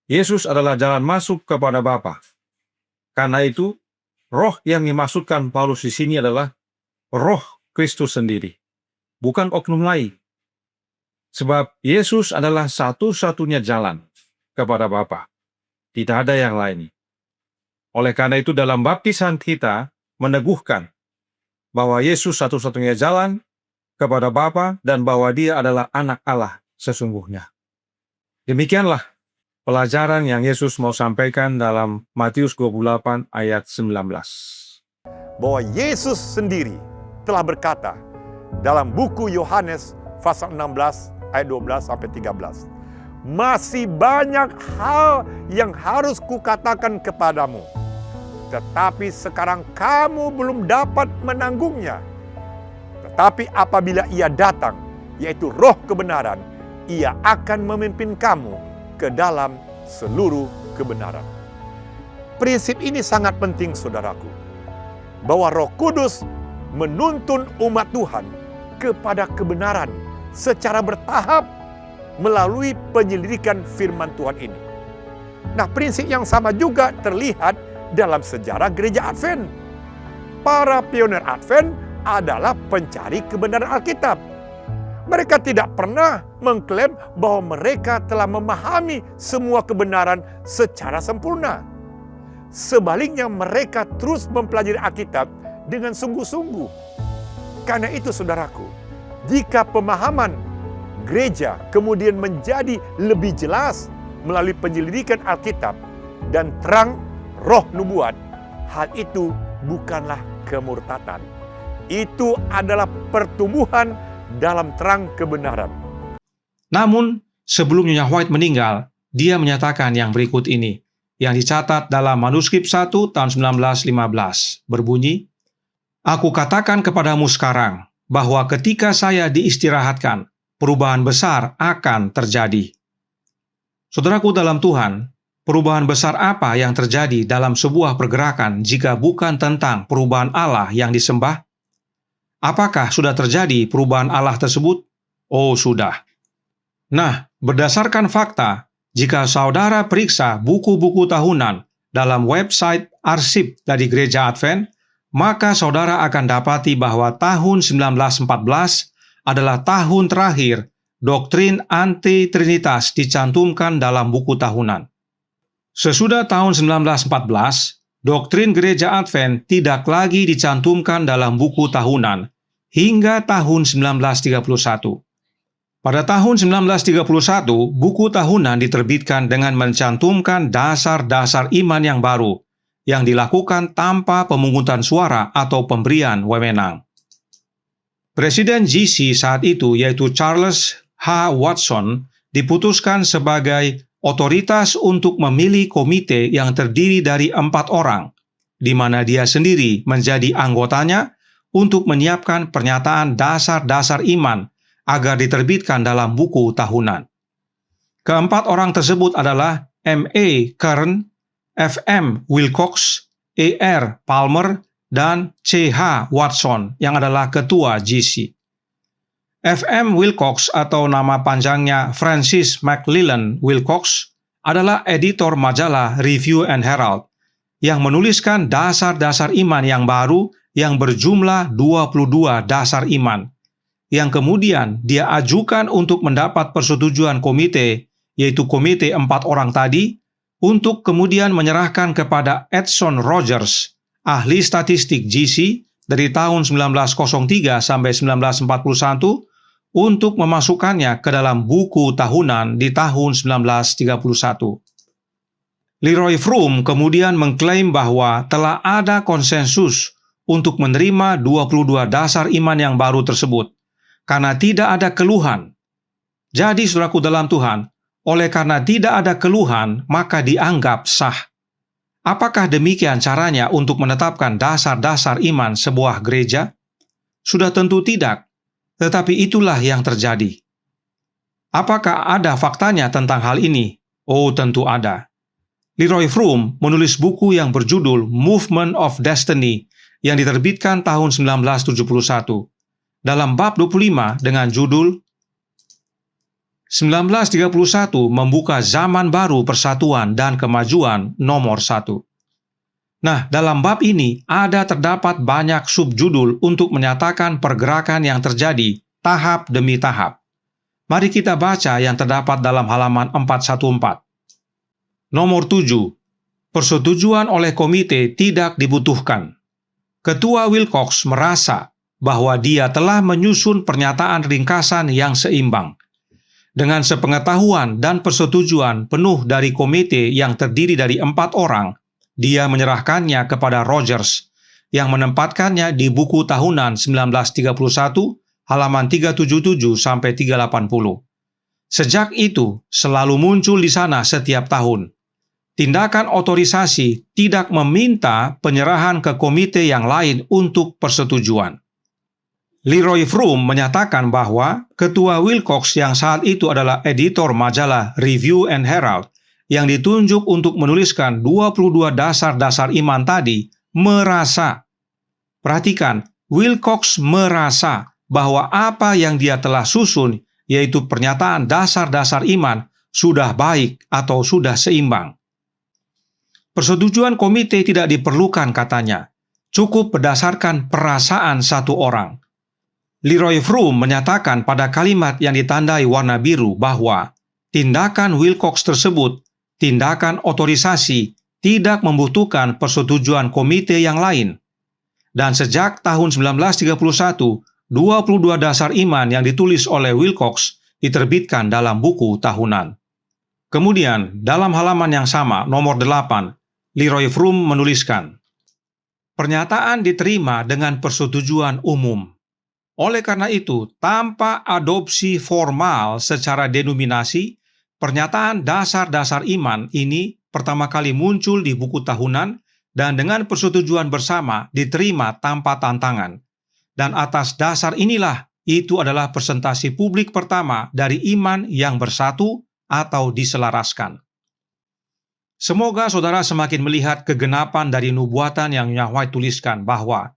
Yesus adalah jalan masuk kepada Bapa. Karena itu, roh yang dimaksudkan Paulus di sini adalah Roh Kristus sendiri, bukan oknum lain. Sebab Yesus adalah satu-satunya jalan kepada Bapa. Tidak ada yang lain. Oleh karena itu, dalam baptisan kita meneguhkan bahwa Yesus satu-satunya jalan kepada Bapa dan bahwa dia adalah anak Allah sesungguhnya. Demikianlah pelajaran yang Yesus mau sampaikan dalam Matius 28 ayat 19. Bahwa Yesus sendiri telah berkata dalam buku Yohanes pasal 16 ayat 12 sampai 13 masih banyak hal yang harus kukatakan kepadamu. Tetapi sekarang kamu belum dapat menanggungnya. Tetapi apabila Ia datang, yaitu Roh kebenaran, Ia akan memimpin kamu ke dalam seluruh kebenaran. Prinsip ini sangat penting, saudaraku, bahwa Roh Kudus menuntun umat Tuhan kepada kebenaran secara bertahap melalui penyelidikan firman Tuhan ini. Nah, prinsip yang sama juga terlihat dalam sejarah gereja Advent. Para pionir Advent adalah pencari kebenaran Alkitab. Mereka tidak pernah mengklaim bahwa mereka telah memahami semua kebenaran secara sempurna. Sebaliknya, mereka terus mempelajari Alkitab dengan sungguh-sungguh. Karena itu, saudaraku, jika pemahaman gereja kemudian menjadi lebih jelas melalui penyelidikan Alkitab dan terang roh nubuat, hal itu bukanlah kemurtatan. Itu adalah pertumbuhan dalam terang kebenaran. Namun, sebelum Nyonya White meninggal, dia menyatakan yang berikut ini, yang dicatat dalam manuskrip 1 tahun 1915, berbunyi, "Aku katakan kepadamu sekarang, bahwa ketika saya diistirahatkan, perubahan besar akan terjadi." Saudaraku dalam Tuhan, perubahan besar apa yang terjadi dalam sebuah pergerakan jika bukan tentang perubahan Allah yang disembah? Apakah sudah terjadi perubahan Allah tersebut? Oh, sudah. Nah, berdasarkan fakta, jika saudara periksa buku-buku tahunan dalam website arsip dari Gereja Advent, maka saudara akan dapati bahwa tahun 1914 adalah tahun terakhir doktrin anti-trinitas dicantumkan dalam buku tahunan. Sesudah tahun 1914, doktrin Gereja Advent tidak lagi dicantumkan dalam buku tahunan hingga tahun 1931. Pada tahun 1931, buku tahunan diterbitkan dengan mencantumkan dasar-dasar iman yang baru yang dilakukan tanpa pemungutan suara atau pemberian wewenang. Presiden GC saat itu, yaitu Charles H. Watson, diputuskan sebagai otoritas untuk memilih komite yang terdiri dari 4 orang, di mana dia sendiri menjadi anggotanya untuk menyiapkan pernyataan dasar-dasar iman agar diterbitkan dalam buku tahunan. Keempat orang tersebut adalah M.A. Kern, F.M. Wilcox, E.R. Palmer, dan C.H. Watson yang adalah ketua GC. F.M. Wilcox atau nama panjangnya Francis McLellan Wilcox adalah editor majalah Review and Herald yang menuliskan dasar-dasar iman yang baru yang berjumlah 22 dasar iman, yang kemudian dia ajukan untuk mendapat persetujuan komite, yaitu komite 4 orang tadi, untuk kemudian menyerahkan kepada Edson Rogers, ahli statistik GC dari tahun 1903 sampai 1941, untuk memasukkannya ke dalam buku tahunan di tahun 1931. Leroy Froom kemudian mengklaim bahwa telah ada konsensus untuk menerima 22 dasar iman yang baru tersebut, karena tidak ada keluhan. Jadi, saudaraku dalam Tuhan, oleh karena tidak ada keluhan, maka dianggap sah. Apakah demikian caranya untuk menetapkan dasar-dasar iman sebuah gereja? Sudah tentu tidak, tetapi itulah yang terjadi. Apakah ada faktanya tentang hal ini? Oh, tentu ada. Leroy Froom menulis buku yang berjudul Movement of Destiny yang diterbitkan tahun 1971. Dalam bab 25 dengan judul 1931 membuka zaman baru persatuan dan kemajuan nomor 1. Nah, dalam bab ini terdapat banyak subjudul untuk menyatakan pergerakan yang terjadi tahap demi tahap. Mari kita baca yang terdapat dalam halaman 414. Nomor 7. Persetujuan oleh komite tidak dibutuhkan. Ketua Wilcox merasa bahwa dia telah menyusun pernyataan ringkasan yang seimbang. Dengan sepengetahuan dan persetujuan penuh dari komite yang terdiri dari 4 orang, dia menyerahkannya kepada Rogers, yang menempatkannya di buku tahunan 1931, halaman 377 sampai 380. Sejak itu, selalu muncul di sana setiap tahun. Tindakan otorisasi tidak meminta penyerahan ke komite yang lain untuk persetujuan. Leroy Froom menyatakan bahwa Ketua Wilcox yang saat itu adalah editor majalah Review and Herald yang ditunjuk untuk menuliskan 22 dasar-dasar iman tadi merasa. Perhatikan, Wilcox merasa bahwa apa yang dia telah susun, yaitu pernyataan dasar-dasar iman, sudah baik atau sudah seimbang. Persetujuan komite tidak diperlukan katanya, cukup berdasarkan perasaan satu orang. Leroy Froom menyatakan pada kalimat yang ditandai warna biru bahwa tindakan Wilcox tersebut, tindakan otorisasi, tidak membutuhkan persetujuan komite yang lain. Dan sejak tahun 1931, 22 dasar iman yang ditulis oleh Wilcox diterbitkan dalam buku tahunan. Kemudian, dalam halaman yang sama, nomor 8, Leroy Froom menuliskan, pernyataan diterima dengan persetujuan umum. Oleh karena itu, tanpa adopsi formal secara denominasi, pernyataan dasar-dasar iman ini pertama kali muncul di buku tahunan dan dengan persetujuan bersama diterima tanpa tantangan. Dan atas dasar inilah, itu adalah presentasi publik pertama dari iman yang bersatu atau diselaraskan. Semoga saudara semakin melihat kegenapan dari nubuatan yang Nyonya White tuliskan bahwa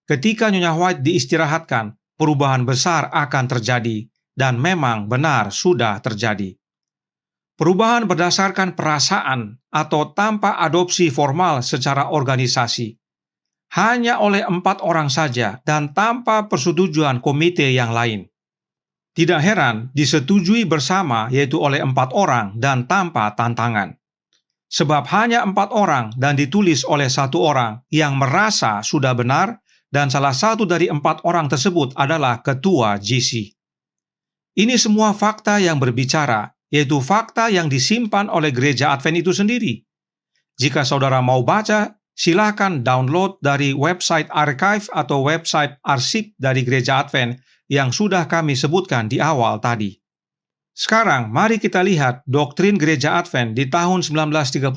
ketika Nyonya White diistirahatkan, perubahan besar akan terjadi, dan memang benar sudah terjadi. Perubahan berdasarkan perasaan atau tanpa adopsi formal secara organisasi. Hanya oleh 4 orang saja dan tanpa persetujuan komite yang lain. Tidak heran disetujui bersama yaitu oleh 4 orang dan tanpa tantangan. Sebab hanya 4 orang dan ditulis oleh 1 orang yang merasa sudah benar, dan salah satu dari 4 orang tersebut adalah ketua GC. Ini semua fakta yang berbicara, yaitu fakta yang disimpan oleh gereja Advent itu sendiri. Jika saudara mau baca, silakan download dari website archive atau website arsip dari gereja Advent yang sudah kami sebutkan di awal tadi. Sekarang, mari kita lihat doktrin gereja Advent di tahun 1931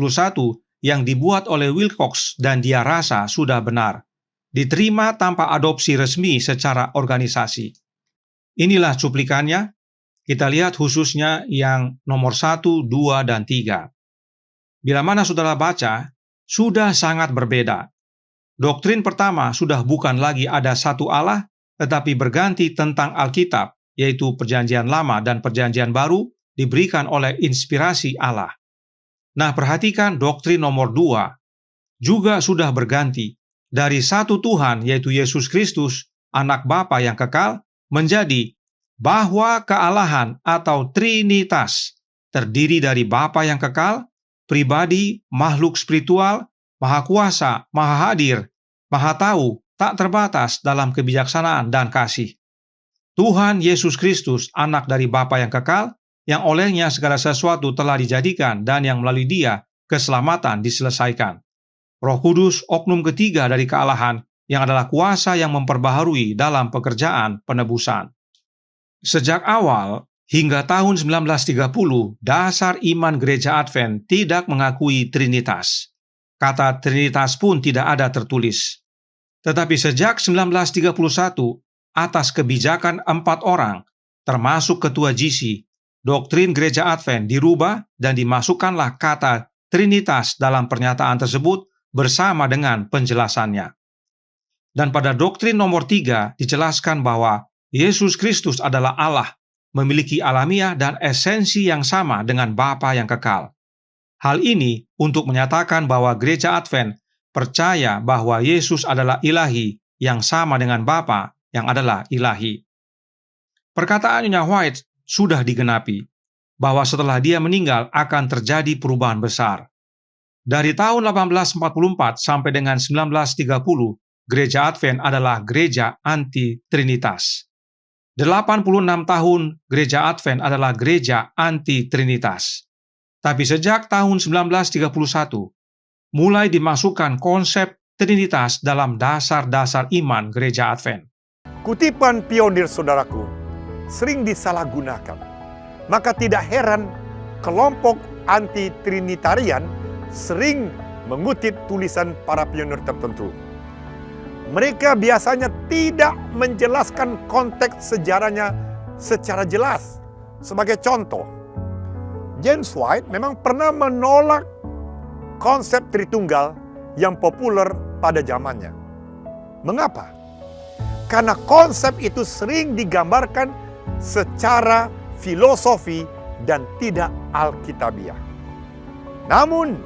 yang dibuat oleh Wilcox dan dia rasa sudah benar. Diterima tanpa adopsi resmi secara organisasi. Inilah cuplikannya. Kita lihat khususnya yang nomor 1, 2, dan 3. Bila mana saudara baca, sudah sangat berbeda. Doktrin pertama sudah bukan lagi ada satu Allah, tetapi berganti tentang Alkitab, yaitu Perjanjian Lama dan Perjanjian Baru diberikan oleh inspirasi Allah. Nah, perhatikan doktrin nomor 2. Juga sudah berganti. Dari satu Tuhan, yaitu Yesus Kristus, anak Bapa yang kekal, menjadi bahwa kealahan atau Trinitas terdiri dari Bapa yang kekal, pribadi, makhluk spiritual, maha kuasa, maha hadir, maha tahu, tak terbatas dalam kebijaksanaan dan kasih. Tuhan Yesus Kristus, anak dari Bapa yang kekal, yang olehnya segala sesuatu telah dijadikan dan yang melalui Dia keselamatan diselesaikan. Roh Kudus, oknum ketiga dari kealahan, yang adalah kuasa yang memperbaharui dalam pekerjaan penebusan. Sejak awal hingga tahun 1930, dasar iman gereja Advent tidak mengakui Trinitas. Kata Trinitas pun tidak ada tertulis. Tetapi sejak 1931, atas kebijakan 4 orang, termasuk ketua GC, doktrin gereja Advent dirubah dan dimasukkanlah kata Trinitas dalam pernyataan tersebut bersama dengan penjelasannya. Dan pada doktrin nomor 3 dijelaskan bahwa Yesus Kristus adalah Allah, memiliki alamiah dan esensi yang sama dengan Bapa yang kekal. Hal ini untuk menyatakan bahwa gereja Advent percaya bahwa Yesus adalah ilahi yang sama dengan Bapa yang adalah ilahi. Perkataan Nyonya White sudah digenapi, bahwa setelah dia meninggal akan terjadi perubahan besar. Dari tahun 1844 sampai dengan 1930, gereja Advent adalah gereja anti-Trinitas. 86 tahun gereja Advent adalah gereja anti-Trinitas. Tapi sejak tahun 1931, mulai dimasukkan konsep Trinitas dalam dasar-dasar iman gereja Advent. Kutipan pionir saudaraku sering disalahgunakan. Maka tidak heran kelompok anti-Trinitarian sering mengutip tulisan para pionir tertentu. Mereka biasanya tidak menjelaskan konteks sejarahnya secara jelas. Sebagai contoh, James White memang pernah menolak konsep Tritunggal yang populer pada zamannya. Mengapa? Karena konsep itu sering digambarkan secara filosofi dan tidak alkitabiah. Namun,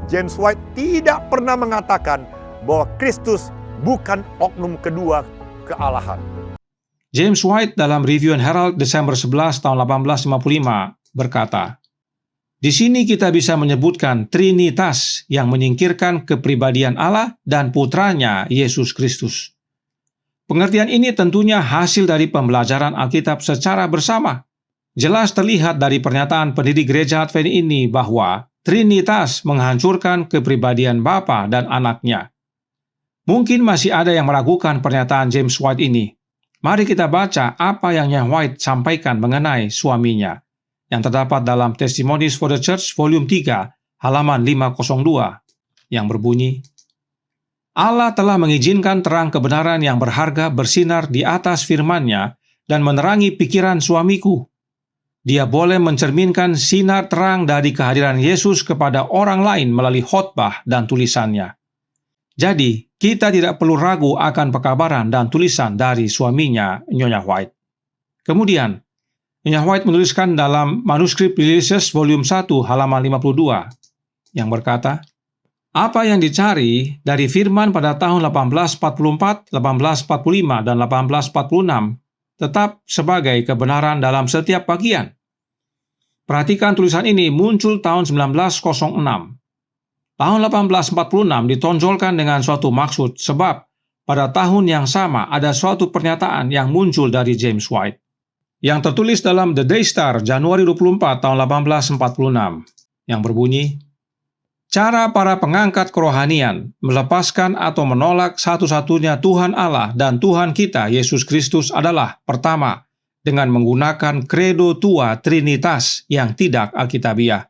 James White tidak pernah mengatakan bahwa Kristus bukan oknum kedua kealahan. James White dalam Review and Herald Desember 11 tahun 1855 berkata, "Di sini kita bisa menyebutkan Trinitas yang menyingkirkan kepribadian Allah dan putranya Yesus Kristus. Pengertian ini tentunya hasil dari pembelajaran Alkitab secara bersama. Jelas terlihat dari pernyataan pendiri Gereja Advent ini bahwa Trinitas menghancurkan kepribadian Bapa dan Anaknya." Mungkin masih ada yang meragukan pernyataan James White ini. Mari kita baca apa yang White sampaikan mengenai suaminya, yang terdapat dalam Testimonies for the Church volume 3, halaman 502, yang berbunyi, "Allah telah mengizinkan terang kebenaran yang berharga bersinar di atas firman-Nya dan menerangi pikiran suamiku. Dia boleh mencerminkan sinar terang dari kehadiran Yesus kepada orang lain melalui khotbah dan tulisannya. Jadi, kita tidak perlu ragu akan pekabaran dan tulisan dari suaminya, Nyonya White." Kemudian, Nyonya White menuliskan dalam manuskrip Releases volume 1 halaman 52 yang berkata, "Apa yang dicari dari firman pada tahun 1844, 1845, dan 1846 tetap sebagai kebenaran dalam setiap bagian. Perhatikan tulisan ini muncul tahun 1906. Tahun 1846 ditonjolkan dengan suatu maksud sebab pada tahun yang sama ada suatu pernyataan yang muncul dari James White yang tertulis dalam The Day Star Januari 24 tahun 1846 yang berbunyi, "Cara para pengangkat kerohanian melepaskan atau menolak satu-satunya Tuhan Allah dan Tuhan kita Yesus Kristus adalah pertama, dengan menggunakan kredo tua Trinitas yang tidak alkitabiah,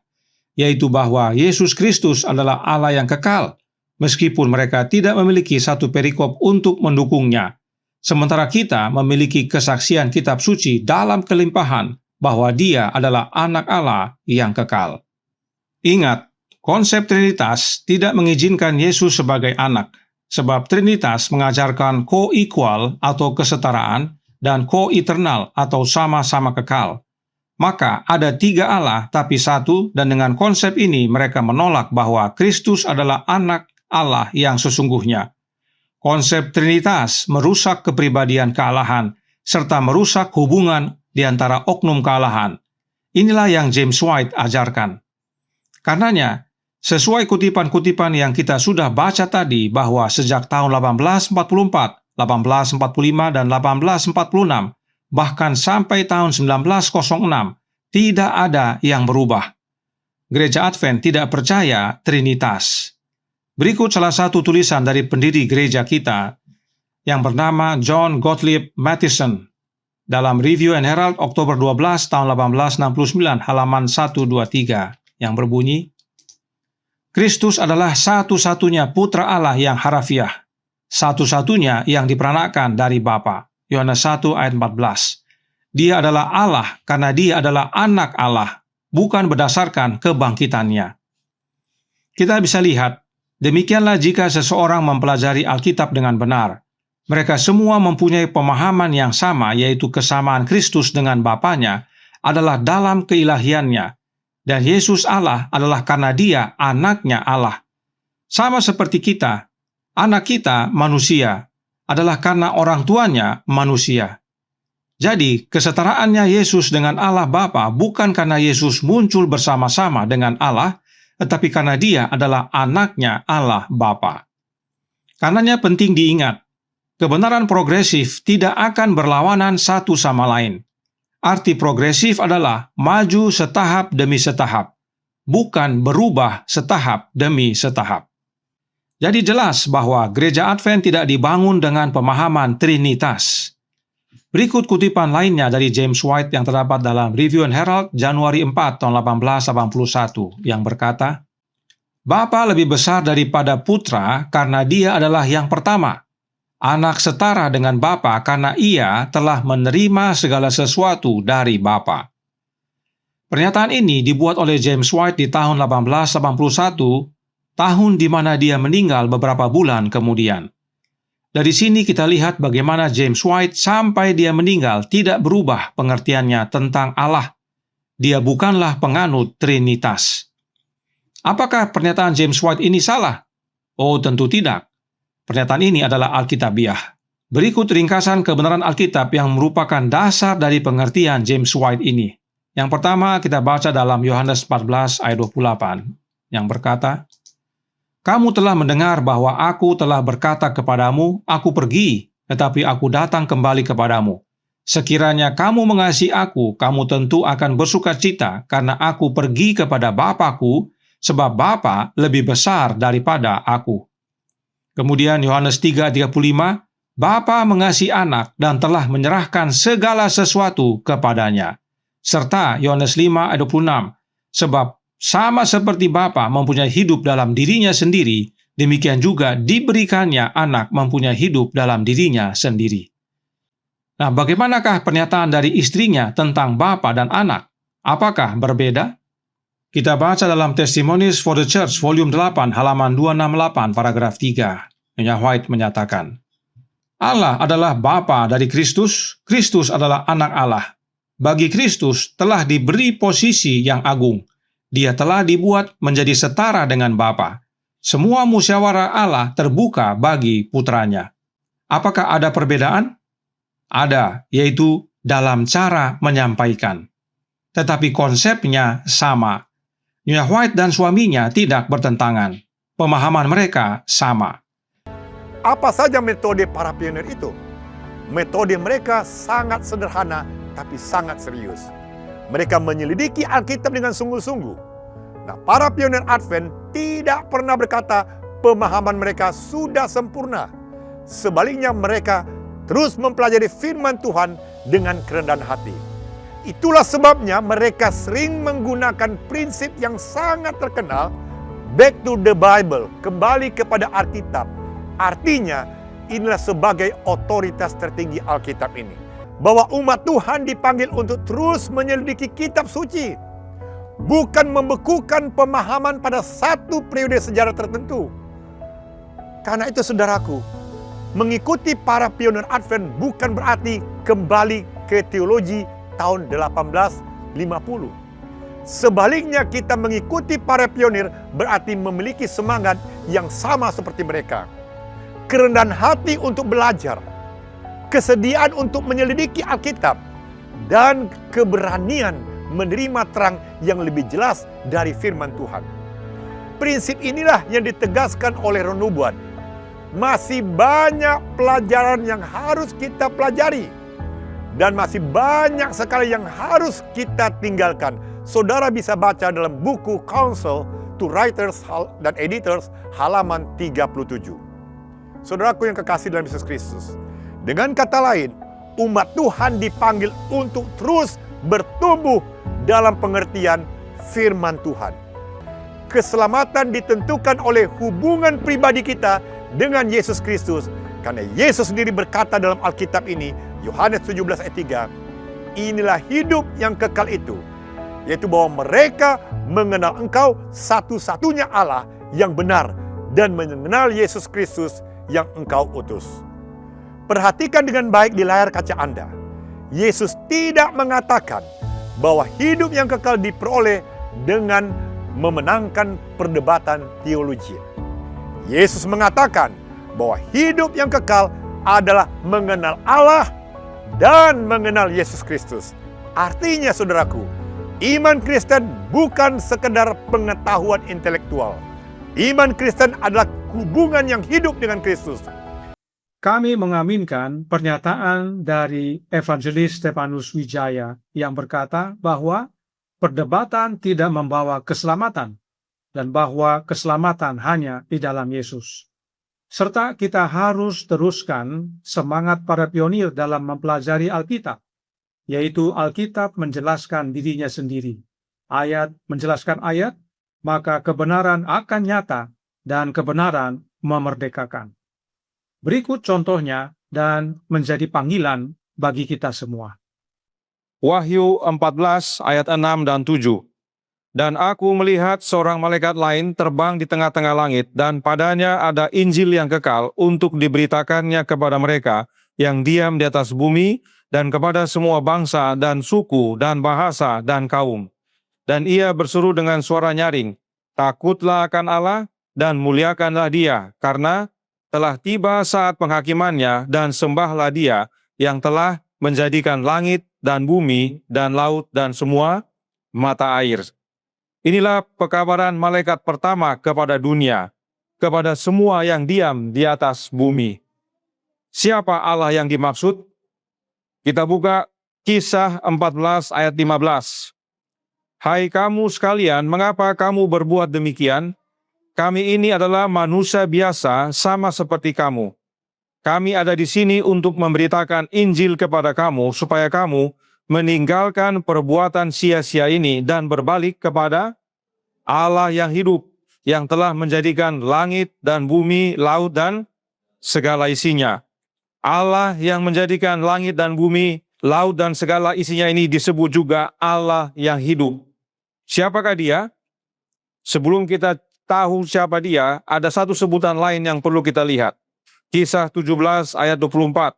yaitu bahwa Yesus Kristus adalah Allah yang kekal, meskipun mereka tidak memiliki satu perikop untuk mendukungnya, sementara kita memiliki kesaksian kitab suci dalam kelimpahan bahwa Dia adalah anak Allah yang kekal." Ingat, konsep Trinitas tidak mengizinkan Yesus sebagai anak, sebab Trinitas mengajarkan co-equal atau kesetaraan dan co-eternal atau sama-sama kekal. Maka ada 3 Allah tapi satu, dan dengan konsep ini mereka menolak bahwa Kristus adalah anak Allah yang sesungguhnya. Konsep Trinitas merusak kepribadian kealahan, serta merusak hubungan di antara oknum kealahan. Inilah yang James White ajarkan. Karenanya, sesuai kutipan-kutipan yang kita sudah baca tadi bahwa sejak tahun 1844, 1845, dan 1846, bahkan sampai tahun 1906, tidak ada yang berubah. Gereja Advent tidak percaya Trinitas. Berikut salah satu tulisan dari pendiri gereja kita yang bernama John Gottlieb Mathison dalam Review and Herald Oktober 12 tahun 1869 halaman 123 yang berbunyi, "Kristus adalah satu-satunya putra Allah yang harafiah, satu-satunya yang diperanakkan dari Bapa." Yohanes 1 ayat 14. Dia adalah Allah karena Dia adalah anak Allah, bukan berdasarkan kebangkitannya. Kita bisa lihat, demikianlah jika seseorang mempelajari Alkitab dengan benar. Mereka semua mempunyai pemahaman yang sama, yaitu kesamaan Kristus dengan Bapanya adalah dalam keilahiannya, dan Yesus Allah adalah karena Dia anaknya Allah. Sama seperti kita, anak kita manusia adalah karena orang tuanya manusia. Jadi, kesetaraannya Yesus dengan Allah Bapa bukan karena Yesus muncul bersama-sama dengan Allah, tetapi karena Dia adalah anaknya Allah Bapa. Karenanya penting diingat, kebenaran progresif tidak akan berlawanan satu sama lain. Arti progresif adalah maju setahap demi setahap, bukan berubah setahap demi setahap. Jadi jelas bahwa Gereja Advent tidak dibangun dengan pemahaman Trinitas. Berikut kutipan lainnya dari James White yang terdapat dalam Review and Herald Januari 4 tahun 1881 yang berkata, Bapa lebih besar daripada putra karena dia adalah yang pertama. Anak setara dengan Bapa karena ia telah menerima segala sesuatu dari Bapa. Pernyataan ini dibuat oleh James White di tahun 1881, tahun di mana dia meninggal beberapa bulan kemudian. Dari sini kita lihat bagaimana James White sampai dia meninggal tidak berubah pengertiannya tentang Allah. Dia bukanlah penganut Trinitas. Apakah pernyataan James White ini salah? Oh, tentu tidak. Pernyataan ini adalah Alkitabiah. Berikut ringkasan kebenaran Alkitab yang merupakan dasar dari pengertian James White ini. Yang pertama kita baca dalam Yohanes 14 ayat 28 yang berkata, Kamu telah mendengar bahwa aku telah berkata kepadamu, aku pergi, tetapi aku datang kembali kepadamu. Sekiranya kamu mengasihi aku, kamu tentu akan bersukacita karena aku pergi kepada Bapa-Ku, sebab Bapa lebih besar daripada aku. Kemudian Yohanes 3:35, Bapa mengasihi anak dan telah menyerahkan segala sesuatu kepadanya. Serta Yohanes 5 ayat 26, sebab sama seperti Bapa mempunyai hidup dalam dirinya sendiri, demikian juga diberikannya anak mempunyai hidup dalam dirinya sendiri. Nah, bagaimanakah pernyataan dari istrinya tentang Bapa dan anak? Apakah berbeda? Kita baca dalam Testimonies for the Church, volume 8, halaman 268, paragraf 3. Nyonya White menyatakan, Allah adalah Bapa dari Kristus, Kristus adalah anak Allah. Bagi Kristus telah diberi posisi yang agung. Dia telah dibuat menjadi setara dengan Bapa. Semua musyawarah Allah terbuka bagi putranya. Apakah ada perbedaan? Ada, yaitu dalam cara menyampaikan. Tetapi konsepnya sama. Nyonya White dan suaminya tidak bertentangan. Pemahaman mereka sama. Apa saja metode para pionir itu? Metode mereka sangat sederhana, tapi sangat serius. Mereka menyelidiki Alkitab dengan sungguh-sungguh. Nah, para pionir Advent tidak pernah berkata pemahaman mereka sudah sempurna. Sebaliknya mereka terus mempelajari firman Tuhan dengan kerendahan hati. Itulah sebabnya mereka sering menggunakan prinsip yang sangat terkenal, back to the Bible, kembali kepada Alkitab. Artinya, inilah sebagai otoritas tertinggi Alkitab ini. Bahwa umat Tuhan dipanggil untuk terus menyelidiki kitab suci. Bukan membekukan pemahaman pada satu periode sejarah tertentu. Karena itu saudaraku, mengikuti para pionir Advent bukan berarti kembali ke teologi tahun 1850. Sebaliknya kita mengikuti para pionir berarti memiliki semangat yang sama seperti mereka. Kerendahan hati untuk belajar, kesediaan untuk menyelidiki Alkitab, dan keberanian menerima terang yang lebih jelas dari firman Tuhan. Prinsip inilah yang ditegaskan oleh Roh Nubuat. Masih banyak pelajaran yang harus kita pelajari. Dan masih banyak sekali yang harus kita tinggalkan. Saudara bisa baca dalam buku Counsel to Writers dan Editors halaman 37. Saudaraku yang kekasih dalam Yesus Kristus. Dengan kata lain, umat Tuhan dipanggil untuk terus bertumbuh dalam pengertian firman Tuhan. Keselamatan ditentukan oleh hubungan pribadi kita dengan Yesus Kristus. Karena Yesus sendiri berkata dalam Alkitab ini, Yohanes 17 ayat 3, inilah hidup yang kekal itu, yaitu bahwa mereka mengenal Engkau satu-satunya Allah yang benar dan mengenal Yesus Kristus yang Engkau utus. Perhatikan dengan baik di layar kaca Anda. Yesus tidak mengatakan bahwa hidup yang kekal diperoleh dengan memenangkan perdebatan teologi. Yesus mengatakan bahwa hidup yang kekal adalah mengenal Allah dan mengenal Yesus Kristus. Artinya saudaraku, iman Kristen bukan sekedar pengetahuan intelektual. Iman Kristen adalah hubungan yang hidup dengan Kristus. Kami mengaminkan pernyataan dari Evangelis Stefanus Wijaya yang berkata bahwa perdebatan tidak membawa keselamatan dan bahwa keselamatan hanya di dalam Yesus. Serta kita harus teruskan semangat para pionir dalam mempelajari Alkitab, yaitu Alkitab menjelaskan dirinya sendiri. Ayat menjelaskan ayat, maka kebenaran akan nyata dan kebenaran memerdekakan. Berikut contohnya dan menjadi panggilan bagi kita semua. Wahyu 14 ayat 6 dan 7. Dan aku melihat seorang malaikat lain terbang di tengah-tengah langit, dan padanya ada Injil yang kekal untuk diberitakannya kepada mereka yang diam di atas bumi, dan kepada semua bangsa dan suku dan bahasa dan kaum. Dan ia berseru dengan suara nyaring, takutlah akan Allah dan muliakanlah Dia, karena telah tiba saat penghakimannya, dan sembahlah Dia yang telah menjadikan langit dan bumi dan laut dan semua mata air. Inilah pekabaran malaikat pertama kepada dunia, kepada semua yang diam di atas bumi. Siapa Allah yang dimaksud? Kita buka Kisah 14 ayat 15. Hai kamu sekalian, mengapa kamu berbuat demikian? Kami ini adalah manusia biasa sama seperti kamu. Kami ada di sini untuk memberitakan Injil kepada kamu, supaya kamu meninggalkan perbuatan sia-sia ini dan berbalik kepada Allah yang hidup, yang telah menjadikan langit dan bumi, laut dan segala isinya. Allah yang menjadikan langit dan bumi, laut dan segala isinya ini disebut juga Allah yang hidup. Siapakah Dia? Sebelum kita tahu siapa Dia, ada satu sebutan lain yang perlu kita lihat. Kisah 17 ayat 24.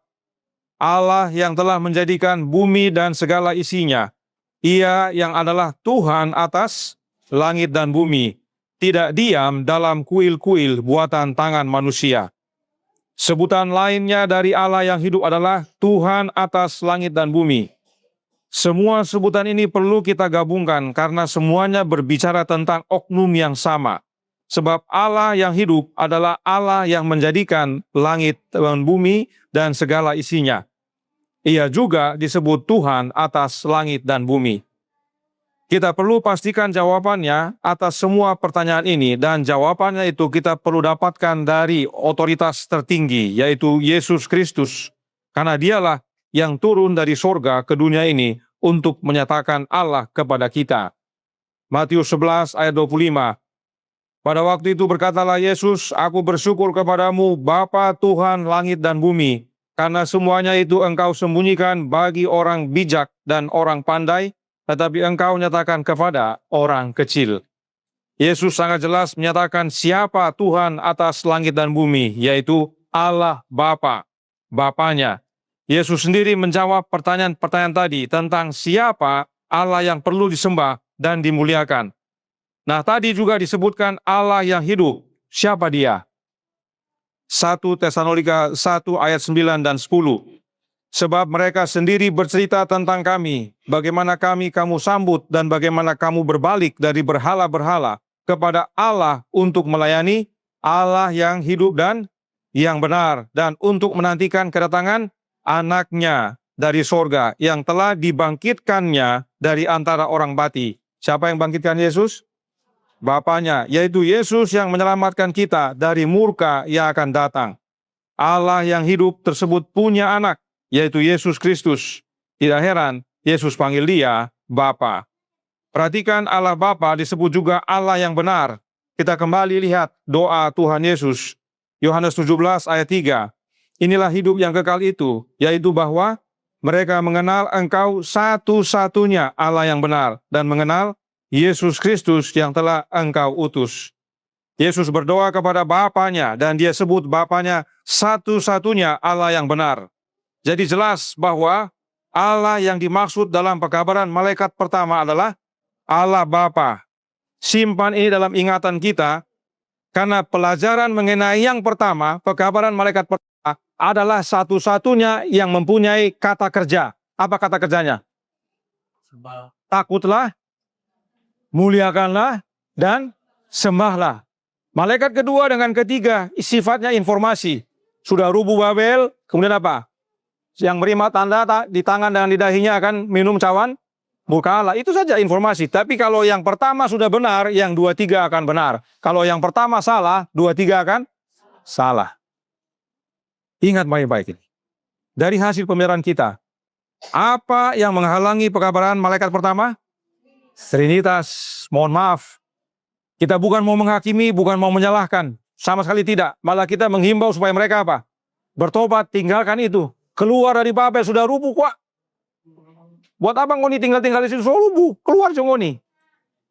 Allah yang telah menjadikan bumi dan segala isinya. Ia yang adalah Tuhan atas langit dan bumi, tidak diam dalam kuil-kuil buatan tangan manusia. Sebutan lainnya dari Allah yang hidup adalah Tuhan atas langit dan bumi. Semua sebutan ini perlu kita gabungkan karena semuanya berbicara tentang oknum yang sama. Sebab Allah yang hidup adalah Allah yang menjadikan langit dan bumi dan segala isinya. Ia juga disebut Tuhan atas langit dan bumi. Kita perlu pastikan jawabannya atas semua pertanyaan ini, dan jawabannya itu kita perlu dapatkan dari otoritas tertinggi, yaitu Yesus Kristus. Karena Dialah yang turun dari sorga ke dunia ini untuk menyatakan Allah kepada kita. Matius 11 ayat 25. Pada waktu itu berkatalah Yesus, aku bersyukur kepadamu Bapa Tuhan langit dan bumi, karena semuanya itu engkau sembunyikan bagi orang bijak dan orang pandai, tetapi engkau nyatakan kepada orang kecil. Yesus sangat jelas menyatakan siapa Tuhan atas langit dan bumi, yaitu Allah Bapa, Bapanya. Yesus sendiri menjawab pertanyaan-pertanyaan tadi tentang siapa Allah yang perlu disembah dan dimuliakan. Nah, tadi juga disebutkan Allah yang hidup. Siapa Dia? 1 Tesalonika 1 ayat 9 dan 10. Sebab mereka sendiri bercerita tentang kami, bagaimana kamu sambut dan bagaimana kamu berbalik dari berhala-berhala kepada Allah untuk melayani Allah yang hidup dan yang benar, dan untuk menantikan kedatangan anaknya dari sorga yang telah dibangkitkannya dari antara orang mati. Siapa yang bangkitkan Yesus? Bapanya, yaitu Yesus yang menyelamatkan kita dari murka yang akan datang. Allah yang hidup tersebut punya anak, yaitu Yesus Kristus. Tidak heran, Yesus panggil Dia Bapa. Perhatikan, Allah Bapa disebut juga Allah yang benar. Kita kembali lihat doa Tuhan Yesus. Yohanes 17 ayat 3. Inilah hidup yang kekal itu, yaitu bahwa mereka mengenal Engkau satu-satunya Allah yang benar, dan mengenal Yesus Kristus yang telah Engkau utus. Yesus berdoa kepada Bapanya, dan Dia sebut Bapanya satu-satunya Allah yang benar. Jadi jelas bahwa Allah yang dimaksud dalam pekabaran malaikat pertama adalah Allah Bapa. Simpan ini dalam ingatan kita, karena pelajaran mengenai yang pertama, pekabaran malaikat pertama, adalah satu-satunya yang mempunyai kata kerja. Apa kata kerjanya? Takutlah, muliakanlah, dan sembahlah. Malaikat kedua dengan ketiga sifatnya informasi. Sudah rubuh Babel, kemudian apa? Yang menerima tanda di tangan dan di dahinya akan minum cawan murka. Itu saja informasi. Tapi kalau yang pertama sudah benar, yang dua tiga akan benar. Kalau yang pertama salah, dua tiga akan salah. Ingat baik-baik ini. Dari hasil pemeliharaan kita, apa yang menghalangi pekabaran malaikat pertama? Trinitas. Mohon maaf. Kita bukan mau menghakimi, bukan mau menyalahkan. Sama sekali tidak. Malah kita menghimbau supaya mereka apa? Bertobat, tinggalkan itu. Keluar dari Babel, sudah rubuh kok. Buat apa ngoni tinggal-tinggal di situ? Sudah rubuh, keluar ngoni.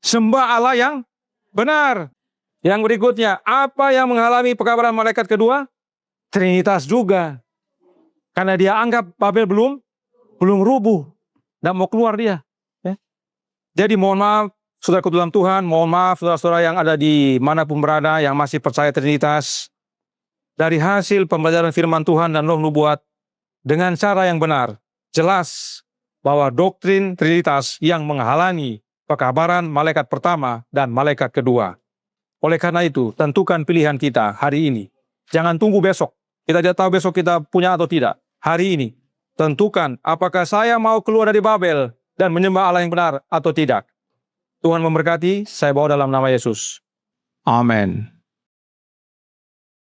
Sembah Allah yang benar. Yang berikutnya, apa yang menghalangi pekabaran malaikat kedua? Trinitas juga. Karena dia anggap Babel belum rubuh. Dan mau keluar dia. Ya. Jadi mohon maaf, saudaraku dalam Tuhan, mohon maaf saudara-saudara yang ada di manapun berada, yang masih percaya Trinitas. Dari hasil pembelajaran firman Tuhan dan roh nubuat, dengan cara yang benar, jelas bahwa doktrin Trinitas yang menghalangi pekabaran malaikat pertama dan malaikat kedua. Oleh karena itu, tentukan pilihan kita hari ini. Jangan tunggu besok. Kita tidak tahu besok kita punya atau tidak. Hari ini, tentukan apakah saya mau keluar dari Babel dan menyembah Allah yang benar atau tidak. Tuhan memberkati, saya bawa dalam nama Yesus. Amin.